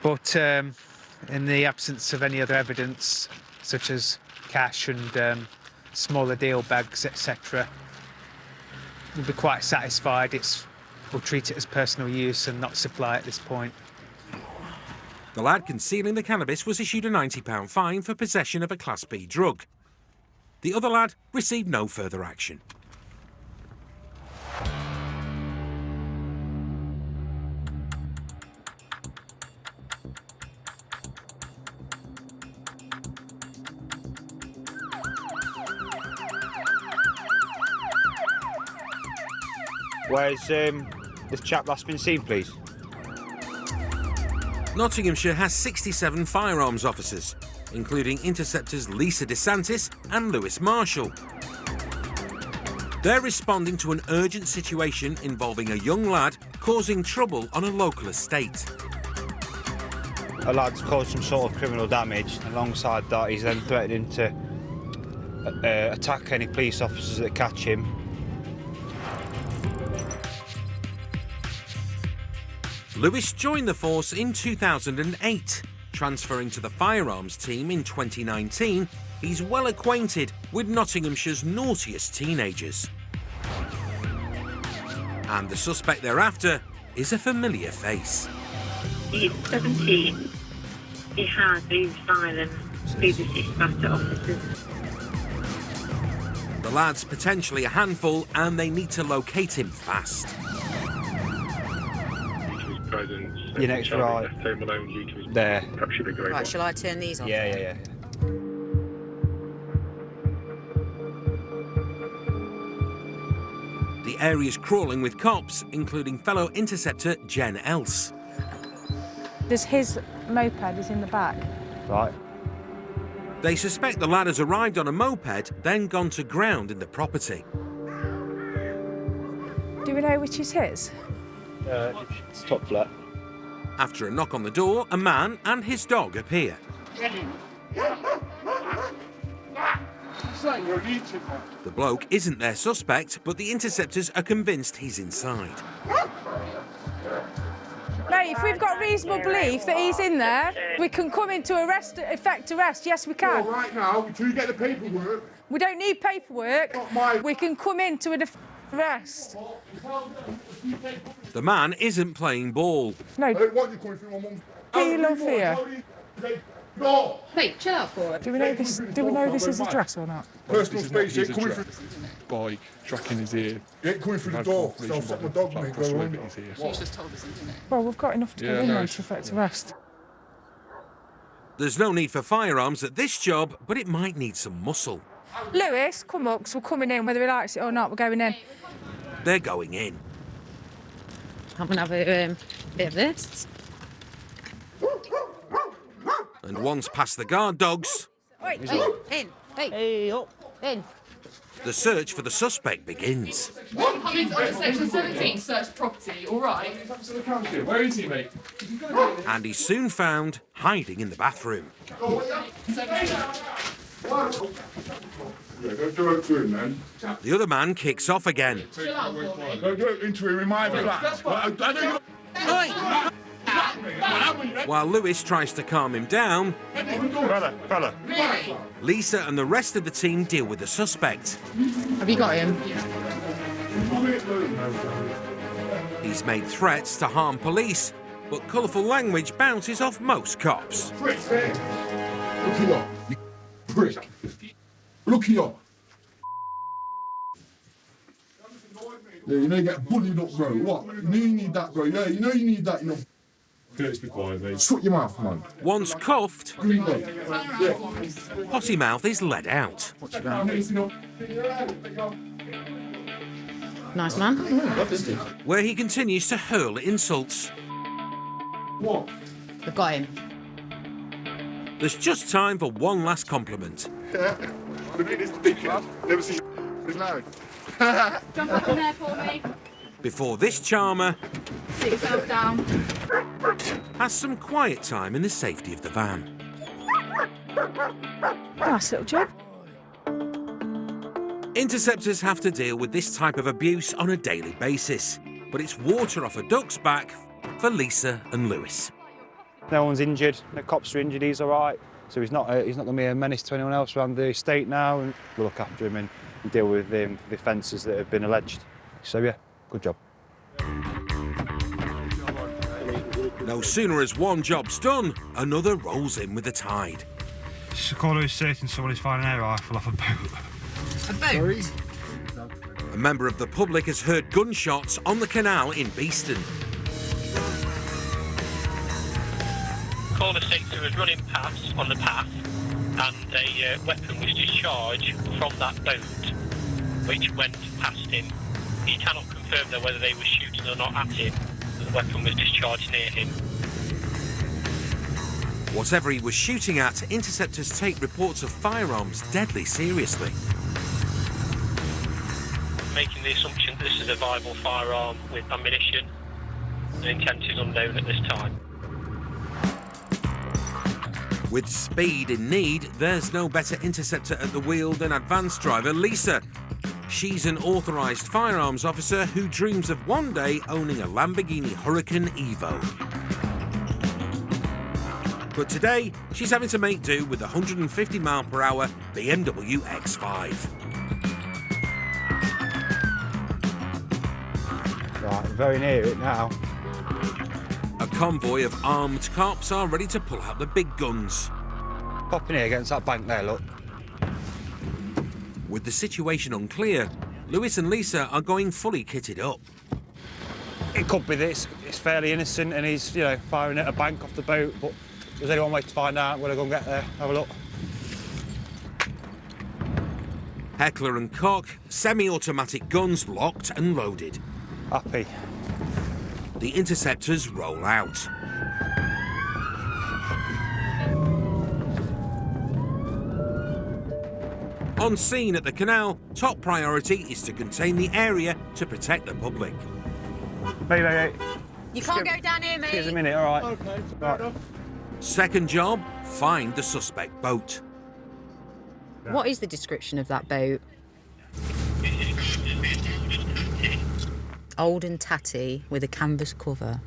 But in the absence of any other evidence, such as cash and smaller deal bags, etc., we'll be quite satisfied. We'll treat it as personal use and not supply at this point. The lad concealing the cannabis was issued a £90 fine for possession of a Class B drug. The other lad received no further action. Where's this chap last been seen, please? Nottinghamshire has 67 firearms officers, including Interceptors Lisa DeSantis and Lewis Marshall. They're responding to an urgent situation involving a young lad causing trouble on a local estate. A lad's caused some sort of criminal damage. Alongside that, he's then threatening to attack any police officers that catch him. Lewis joined the force in 2008. Transferring to the firearms team in 2019, he's well acquainted with Nottinghamshire's naughtiest teenagers. And the suspect thereafter is a familiar face. He's 17. He has been silent, previously spat at officers. The lad's potentially a handful and they need to locate him fast. Your next right. There. Right, shall I turn these on? Yeah. The area's crawling with cops, including fellow interceptor Jen Else. There's his moped is in the back. Right. They suspect the lad has arrived on a moped, then gone to ground in the property. Do we know which is his? It's top flat. After a knock on the door, a man and his dog appear. The bloke isn't their suspect, but the interceptors are convinced he's inside. Mate, if we've got reasonable belief that he's in there, we can come in to effect arrest. Yes, we can. Well, right now, until you get the paperwork. We don't need paperwork. We can come in to an arrest. The man isn't playing ball. No. Hey, what are you coming through my mum's? Love here. No. Mate, chill out for it. Do we know this? Do we know this is his address or not? Personal space. You ain't coming through. Bike, tracking his ear. You ain't coming through the door. So I'll set my dog, mate. Go around. She's just told us, isn't it? Well, we've got enough to go in there to effect arrest. There's no need for firearms at this job, but it might need some muscle. Lewis, come up, 'cause we're coming in, whether he likes it or not, we're going in. They're going in. I'm gonna have a bit of this. And once past the guard dogs, Wait, in. Hey, up. In. the search for the suspect begins. Comments on section 17, search property, all right? Where is he, mate? And he's soon found hiding in the bathroom. Don't do it to him, man. The other man kicks off again. Don't do it into him in my flat. While Lewis tries to calm him down, Fella. Lisa and the rest of the team deal with the suspect. Have you got him? He's made threats to harm police, but colourful language bounces off most cops. Look here, you prick. Look here. Yeah, you know you get bullied up, bro. What? You know you need that, bro. Yeah, you know you need that, you know. Curtis, be quiet, mate. Shut your mouth, man. Once cuffed, Potty Mouth is let out. Nice man. Where he continues to hurl insults. What? We've got him. There's just time for one last compliment. Yeah. The biggest dickhead. Never seen his loud. Jump up in there for me. Before this charmer Sit yourself down. has some quiet time in the safety of the van. Nice little job. Interceptors have to deal with this type of abuse on a daily basis, but it's water off a duck's back for Lisa and Lewis. No one's injured. No cops are injured. He's all right. So he's not going to be a menace to anyone else around the estate now, and we'll look after him and deal with the offences that have been alleged. So yeah, good job. No sooner is one job's done, another rolls in with the tide. It's a caller who's certain someone is firing an air rifle off a boat. A boat? A member of the public has heard gunshots on the canal in Beeston. Caller 6 who was running past on the path, and a weapon was discharged from that boat, which went past him. He cannot confirm though whether they were shooting or not at him. The weapon was discharged near him. Whatever he was shooting at, interceptors take reports of firearms deadly seriously. Making the assumption that this is a viable firearm with ammunition. The intent is unknown at this time. With speed in need, there's no better interceptor at the wheel than advanced driver Lisa. She's an authorised firearms officer who dreams of one day owning a Lamborghini Huracan Evo. But today, she's having to make do with a 150-mile-per-hour BMW X5. Right, very near it now. A convoy of armed cops are ready to pull out the big guns. Pop in here against that bank there, look. With the situation unclear, Lewis and Lisa are going fully kitted up. It could be this. It's fairly innocent and he's, firing at a bank off the boat, but there's only one way to find out. We're going to go and get there, have a look. Heckler and Koch, semi-automatic guns locked and loaded. Happy. The interceptors roll out. On scene at the canal, top priority is to contain the area to protect the public. Mate. You can't go down here, mate. Excuse a minute, all right. Okay, Right. Second job, find the suspect boat. What is the description of that boat? Old and tatty with a canvas cover.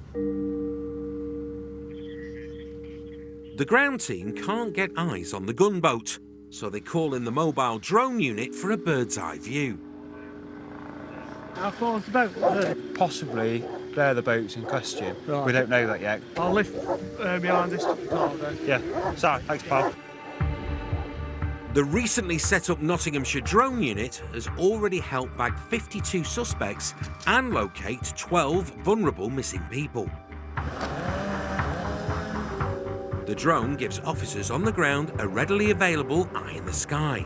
The ground team can't get eyes on the gunboat, so they call in the mobile drone unit for a bird's eye view. How far's the boat? Possibly they're the boats in question. Right. We don't know that yet. I'll lift behind this car then. Yeah. Sorry, thanks, pal. The recently set up Nottinghamshire drone unit has already helped bag 52 suspects and locate 12 vulnerable missing people. The drone gives officers on the ground a readily available eye in the sky.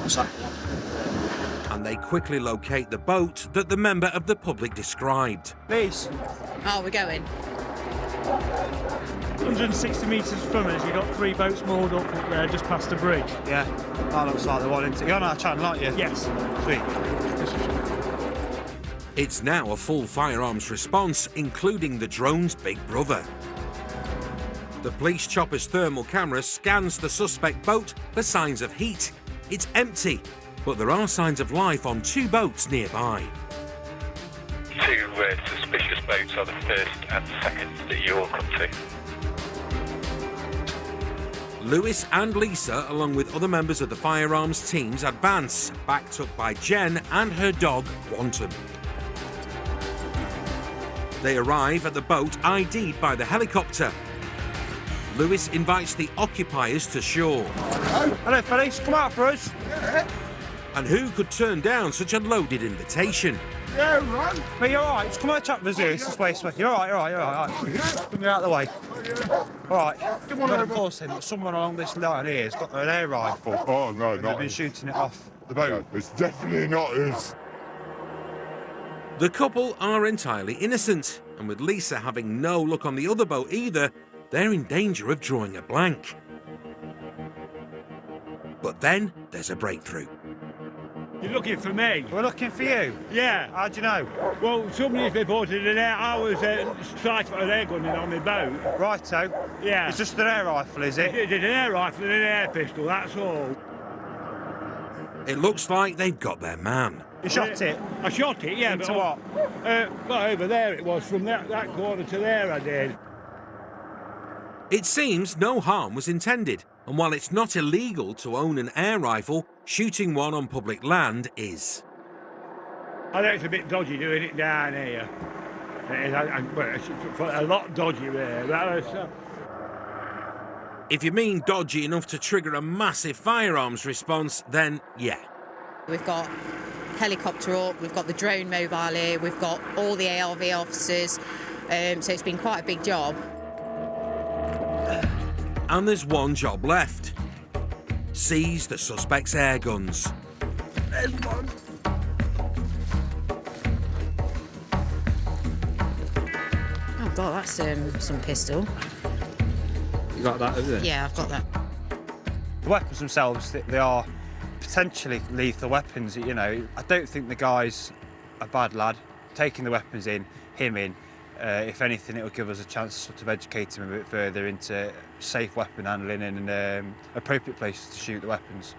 What's that? And they quickly locate the boat that the member of the public described. Please. Oh, we're going. 160 metres from us, you've got 3 boats moored up there just past the bridge. Yeah. That looks like the one, isn't it? You're on our channel, aren't you? Yes. Sweet. It's now a full firearms response, including the drone's big brother. The police chopper's thermal camera scans the suspect boat for signs of heat. It's empty, but there are signs of life on 2 boats nearby. 2 suspicious boats are the first and second that you will come to. Lewis and Lisa, along with other members of the firearms teams, advance, backed up by Jen and her dog, Quantum. They arrive at the boat ID'd by the helicopter. Lewis invites the occupiers to shore. Hello, fellas. Come out for us. And who could turn down such a loaded invitation? Yeah, run. But you're all right. Just come and chat with us here. It's this way, Smith. You're all right, you're all right. Come out of the way. All right. Come on, of course, then, but someone along this line here has got an air rifle. Oh, no, They've not been us. shooting it off the boat. It's definitely not us. The couple are entirely innocent, and with Lisa having no luck on the other boat either, they're in danger of drawing a blank. But then there's a breakthrough. You're looking for me? We're looking for you? Yeah. How'd you know? Well, somebody's reported an air. I was sighted an air gun on my boat. Righto. Yeah. It's just an air rifle, is it? It's an air rifle and an air pistol, that's all. It looks like they've got their man. You shot it? I shot it, yeah. Into what? Well, over there it was, from that corner to there I did. It seems no harm was intended, and while it's not illegal to own an air rifle, shooting one on public land is. I think it's a bit dodgy doing it down here. It's a lot dodgy there. If you mean dodgy enough to trigger a massive firearms response, then yeah. We've got helicopter up, we've got the drone mobile here, we've got all the ARV officers, so it's been quite a big job. And there's one job left. Seize the suspect's air guns. There's one. Oh God, that's some pistol. You got that, isn't it? Yeah, I've got that. The weapons themselves, they are potentially lethal weapons, you know. I don't think the guy's a bad lad. Taking the weapons in, him in, if anything, it will give us a chance to sort of educate him a bit further into safe weapon handling and appropriate places to shoot the weapons.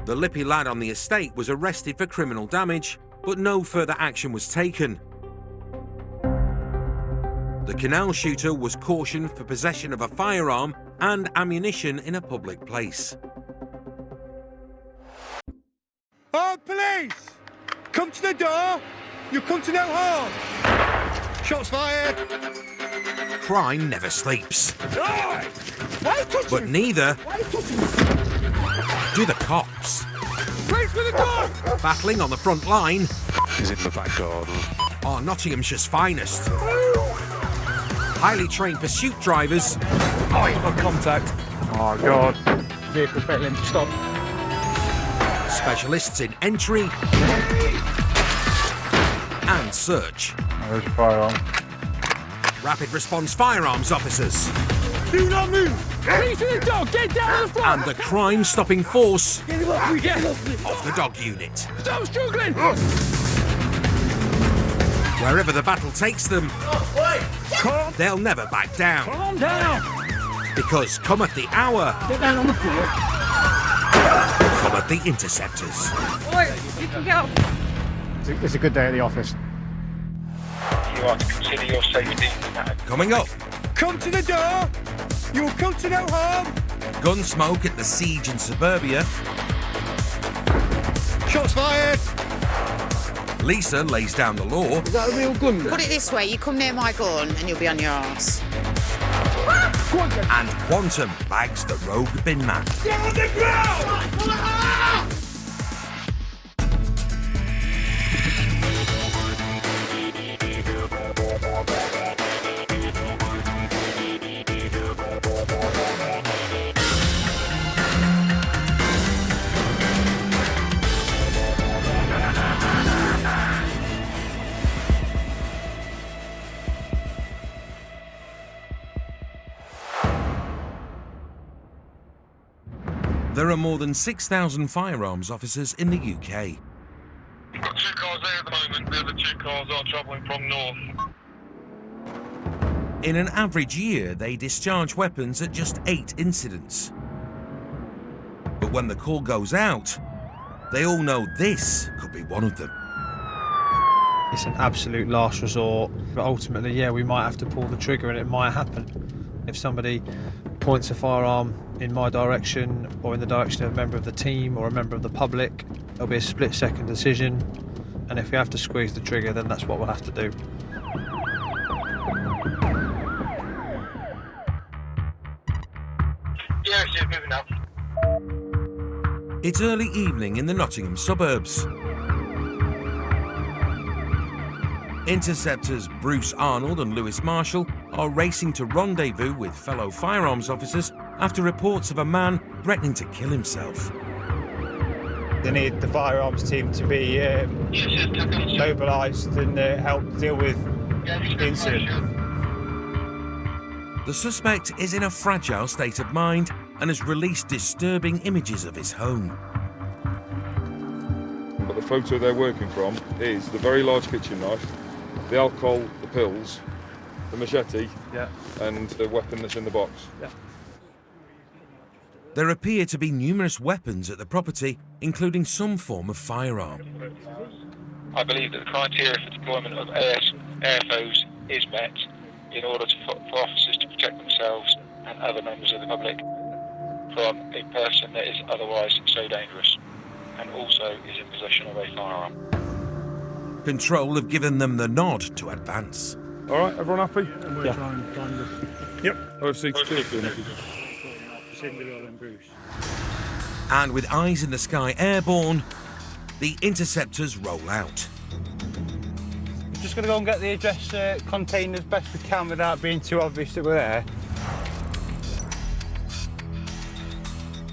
The lippy lad on the estate was arrested for criminal damage, but no further action was taken. The canal shooter was cautioned for possession of a firearm and ammunition in a public place. Oh, police! Come to the door! You come to no harm! Shots fired! Crime never sleeps. Why are you touching But me? neither Why are you touching me? do the cops. Wait for the gun! Battling on the front line He's in the back garden. are Nottinghamshire's finest. Highly trained pursuit drivers Oh, you've got contact. Oh, God. vehicle failing to stop. Specialists in entry and search. There's a firearm. Rapid response firearms officers. Do not move! Please to the dog, get down on the floor! And the crime-stopping force Get him up, get him up. of the dog unit. Stop struggling! Wherever the battle takes them, they'll never back down. Calm down! Because come at the hour, Get down on the floor. come at the Interceptors. Oi, you can get up. It's a good day at the office. You are to consider your safety. Coming up, Come to the door! You'll come to no harm! Gunsmoke at the siege in suburbia. Shots fired! Lisa lays down the law. Is that a real gun? Put it this way, you come near my gun and you'll be on your arse. And Quantum bags the rogue bin man. Get on the ground! There are more than 6,000 firearms officers in the UK. We've got 2 cars there at the moment. The other 2 cars are travelling from north. In an average year, they discharge weapons at just 8 incidents. But when the call goes out, they all know this could be one of them. It's an absolute last resort, but ultimately, yeah, we might have to pull the trigger and it might happen. If somebody points a firearm in my direction or in the direction of a member of the team or a member of the public, it'll be a split-second decision, and if we have to squeeze the trigger, then that's what we'll have to do. Yeah, she's moving up. It's early evening in the Nottingham suburbs. Interceptors Bruce Arnold and Lewis Marshall are racing to rendezvous with fellow firearms officers after reports of a man threatening to kill himself. They need the firearms team to be mobilised and help deal with the incident. The suspect is in a fragile state of mind and has released disturbing images of his home. But the photo they're working from is the very large kitchen knife, the alcohol, the pills, the machete, and the weapon that's in the box. There appear to be numerous weapons at the property, including some form of firearm. I believe that the criteria for deployment of AFOs is met in order for officers to protect themselves and other members of the public from a person that is otherwise so dangerous and also is in possession of a firearm. Control have given them the nod to advance. All right, everyone happy? And we're trying to find the... Yep. OFC 2. Cinderella and Bruce. And with eyes in the sky airborne, the Interceptors roll out. We're just going to go and get the address contained as best we can without being too obvious that we're there.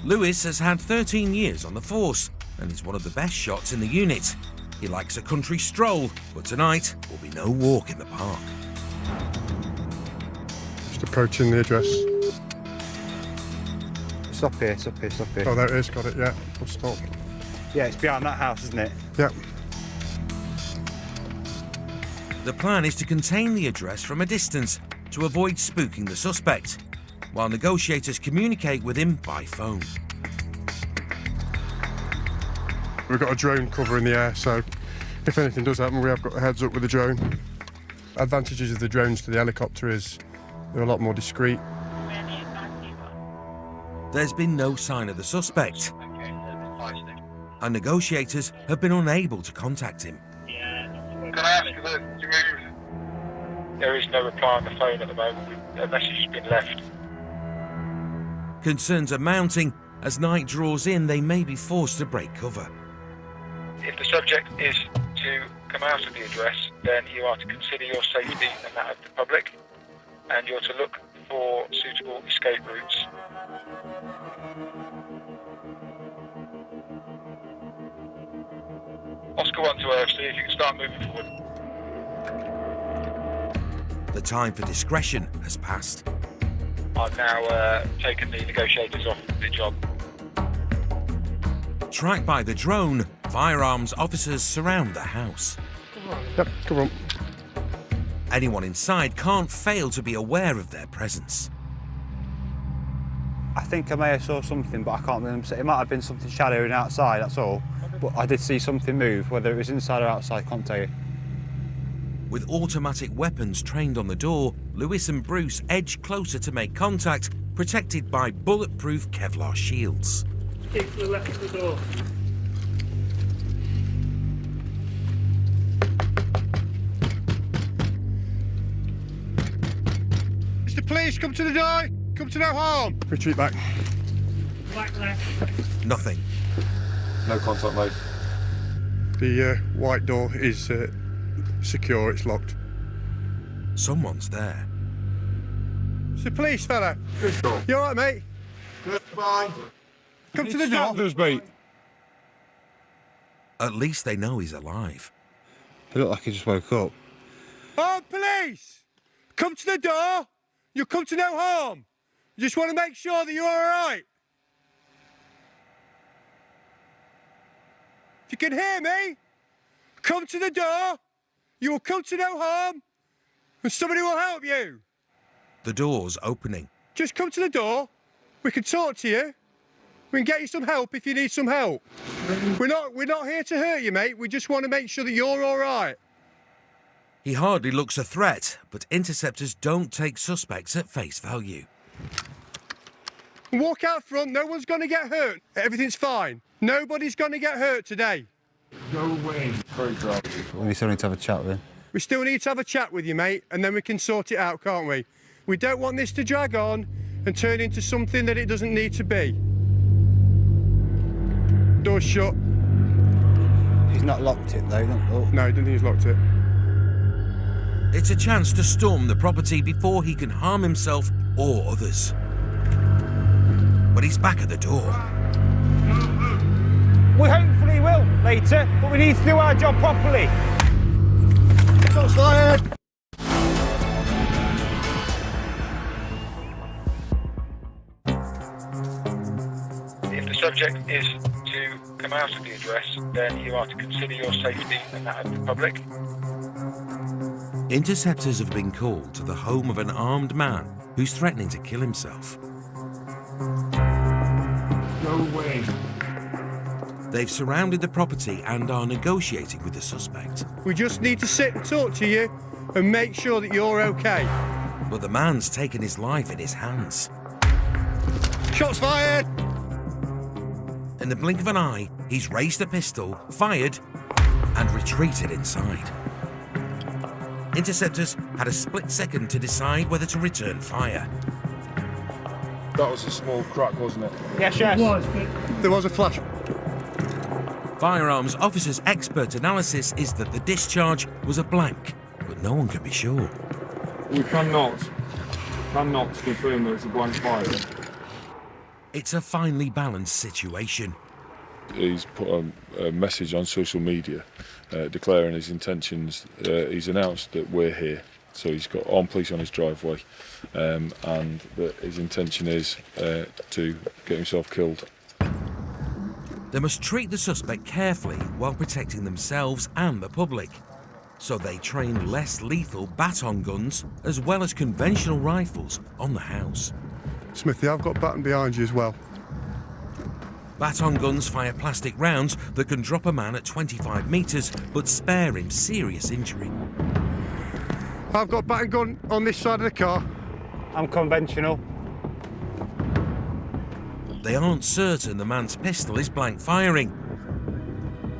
Lewis has had 13 years on the force and is one of the best shots in the unit. He likes a country stroll, but tonight will be no walk in the park. Just approaching the address. Stop here, stop here, stop here. Oh, there it is, got it, yeah. We'll stop. Yeah, it's behind that house, isn't it? Yep. The plan is to contain the address from a distance to avoid spooking the suspect, while negotiators communicate with him by phone. We've got a drone cover in the air, so if anything does happen, we have got a heads up with the drone. Advantages of the drones to the helicopter is they're a lot more discreet. There's been no sign of the suspect, and negotiators have been unable to contact him. Can I ask you to move? There is no reply on the phone at the moment. A message has been left. Concerns are mounting. As night draws in, they may be forced to break cover. If the subject is to come out of the address, then you are to consider your safety and that of the public, and you're to look for suitable escape routes. Oscar 1 to OFC, if you can start moving forward. The time for discretion has passed. I've now taken the negotiators off the job. Tracked by the drone, firearms officers surround the house. Yep, come on. Anyone inside can't fail to be aware of their presence. I think I may have saw something, but I can't remember. It might have been something shadowing outside, that's all. But I did see something move, whether it was inside or outside, I can't tell you. With automatic weapons trained on the door, Lewis and Bruce edge closer to make contact, protected by bulletproof Kevlar shields. Keep to the left of the door. Mr. Police, come to the door! Come to no harm! Retreat back. Back left. Nothing. No contact made. The white door is secure, it's locked. Someone's there. It's the police fella. You alright, mate? Bye. Come to the door. Mate. At least they know he's alive. It looked like he just woke up. Oh, police! Come to the door! You'll come to no harm! Just want to make sure that you're alright. If you can hear me, come to the door. You will come to no harm, and somebody will help you. The door's opening. Just come to the door. We can talk to you. We can get you some help if you need some help. We're not here to hurt you, mate. We just want to make sure that you're all right. He hardly looks a threat, but interceptors don't take suspects at face value. Walk out front. No one's going to get hurt. Everything's fine. Nobody's going to get hurt today. Go away. Very dry. We still need to have a chat with him. We still need to have a chat with you, mate, and then we can sort it out, can't we? We don't want this to drag on and turn into something that it doesn't need to be. Door's shut. He's not locked it, though. No, I don't think he's locked it. It's a chance to storm the property before he can harm himself or others. But he's back at the door. We hopefully will later, but we need to do our job properly. Shots fired! If the subject is to come out of the address, then you are to consider your safety and that of the public. Interceptors have been called to the home of an armed man who's threatening to kill himself. Go away. They've surrounded the property and are negotiating with the suspect. We just need to sit and talk to you and make sure that you're okay. But the man's taken his life in his hands. Shots fired! In the blink of an eye, he's raised a pistol, fired, and retreated inside. Interceptors had a split second to decide whether to return fire. That was a small crack, wasn't it? Yes. There was a flash. Firearms officers' expert analysis is that the discharge was a blank, but no one can be sure. We cannot confirm that it's a blank fire. It's a finely balanced situation. He's put a message on social media declaring his intentions. He's announced that we're here, so he's got armed police on his driveway, and that his intention is to get himself killed. They must treat the suspect carefully while protecting themselves and the public. So they train less lethal baton guns as well as conventional rifles on the house. Smithy, I've got baton behind you as well. Baton guns fire plastic rounds that can drop a man at 25 metres but spare him serious injury. I've got baton gun on this side of the car. I'm conventional. They aren't certain the man's pistol is blank firing.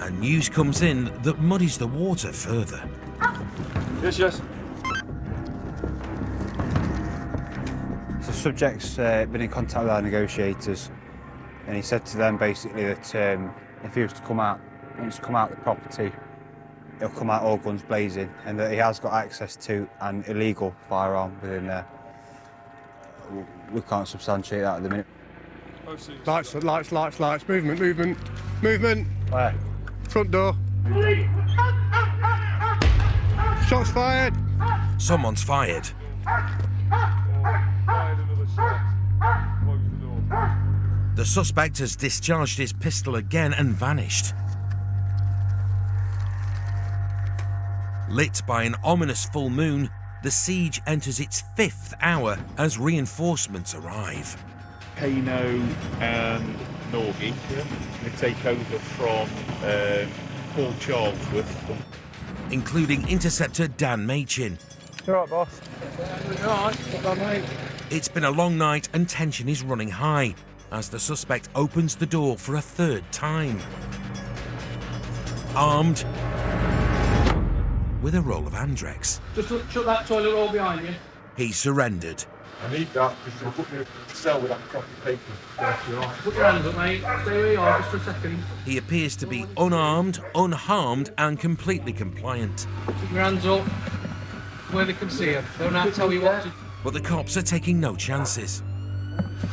And news comes in that muddies the water further. Yes. The subject's been in contact with our negotiators, and he said to them basically that if he was to wants to come out the property, he'll come out all guns blazing, and that he has got access to an illegal firearm within there. We can't substantiate that at the minute. Lights. Movement. Where? Front door. Shots fired! Someone's fired. The suspect has discharged his pistol again and vanished. Lit by an ominous full moon, the siege enters its 5th hour as reinforcements arrive. Kano and Norgie, they take over from Paul Charlesworth. Including Interceptor Dan Machin. You alright, boss? Alright, mate. It's been a long night and tension is running high as the suspect opens the door for a 3rd time. Armed with a roll of Andrex. Just shut that toilet roll behind you. He surrendered. I need that because they'll put me in a cell with that copy paper. Put your hands up, mate. Stay where you are just for a second. He appears to be unarmed, unharmed and completely compliant. Put your hands up where they can see you. They don't have to tell you what to... But the cops are taking no chances.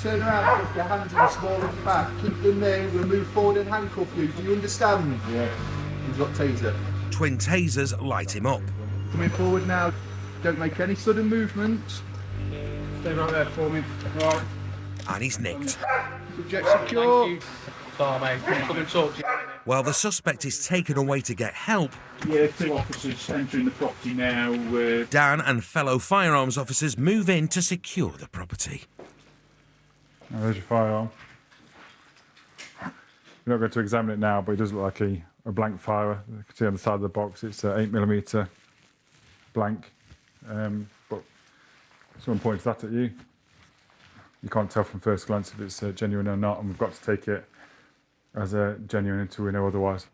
Turn around, put your hands in the small of the back, keep them there, we'll move forward and handcuff you. Do you understand? Yeah. He's got taser. Twin tasers light him up. Coming forward now. Don't make any sudden movements. Stay right there for me. Right. And he's nicked. Subject secure. Sorry, mate. Come and talk to you. While the suspect is taken away to get help, Yeah, 2 officers entering the property now. Dan and fellow firearms officers move in to secure the property. Oh, there's your firearm. We're not going to examine it now, but it does look like a blank fire. You can see on the side of the box it's 8mm blank. But someone points that at you. You can't tell from first glance if it's genuine or not, and we've got to take it as genuine until we know otherwise.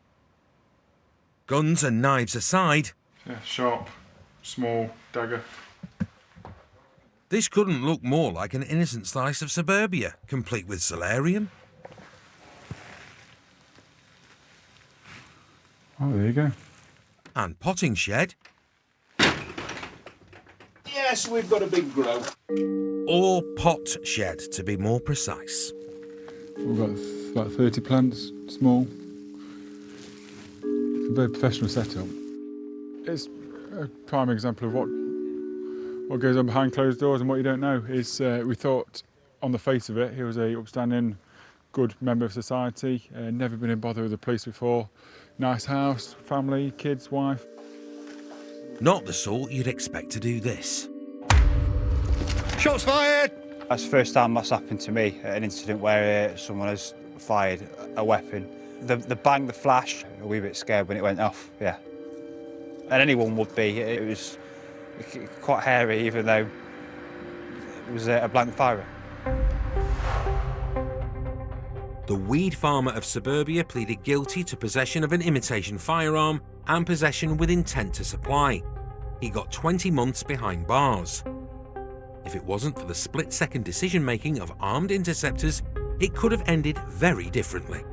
Guns and knives aside, Yeah, sharp, small dagger. this couldn't look more like an innocent slice of suburbia, complete with solarium. Oh, there you go. And potting shed. Yes, we've got a big grow. Or pot shed, to be more precise. We've got about 30 plants, small. It's a very professional setup. It's a prime example of what goes on behind closed doors and what you don't know. Is we thought, on the face of it, he was a upstanding, good member of society, never been in bother with the police before. Nice house, family, kids, wife. Not the sort you'd expect to do this. Shots fired! That's the first time that's happened to me, an incident where someone has fired a weapon. The bang, the flash, a wee bit scared when it went off, yeah. And anyone would be. It was quite hairy, even though it was a blank fire. The weed farmer of suburbia pleaded guilty to possession of an imitation firearm and possession with intent to supply. He got 20 months behind bars. If it wasn't for the split-second decision-making of armed interceptors, it could have ended very differently.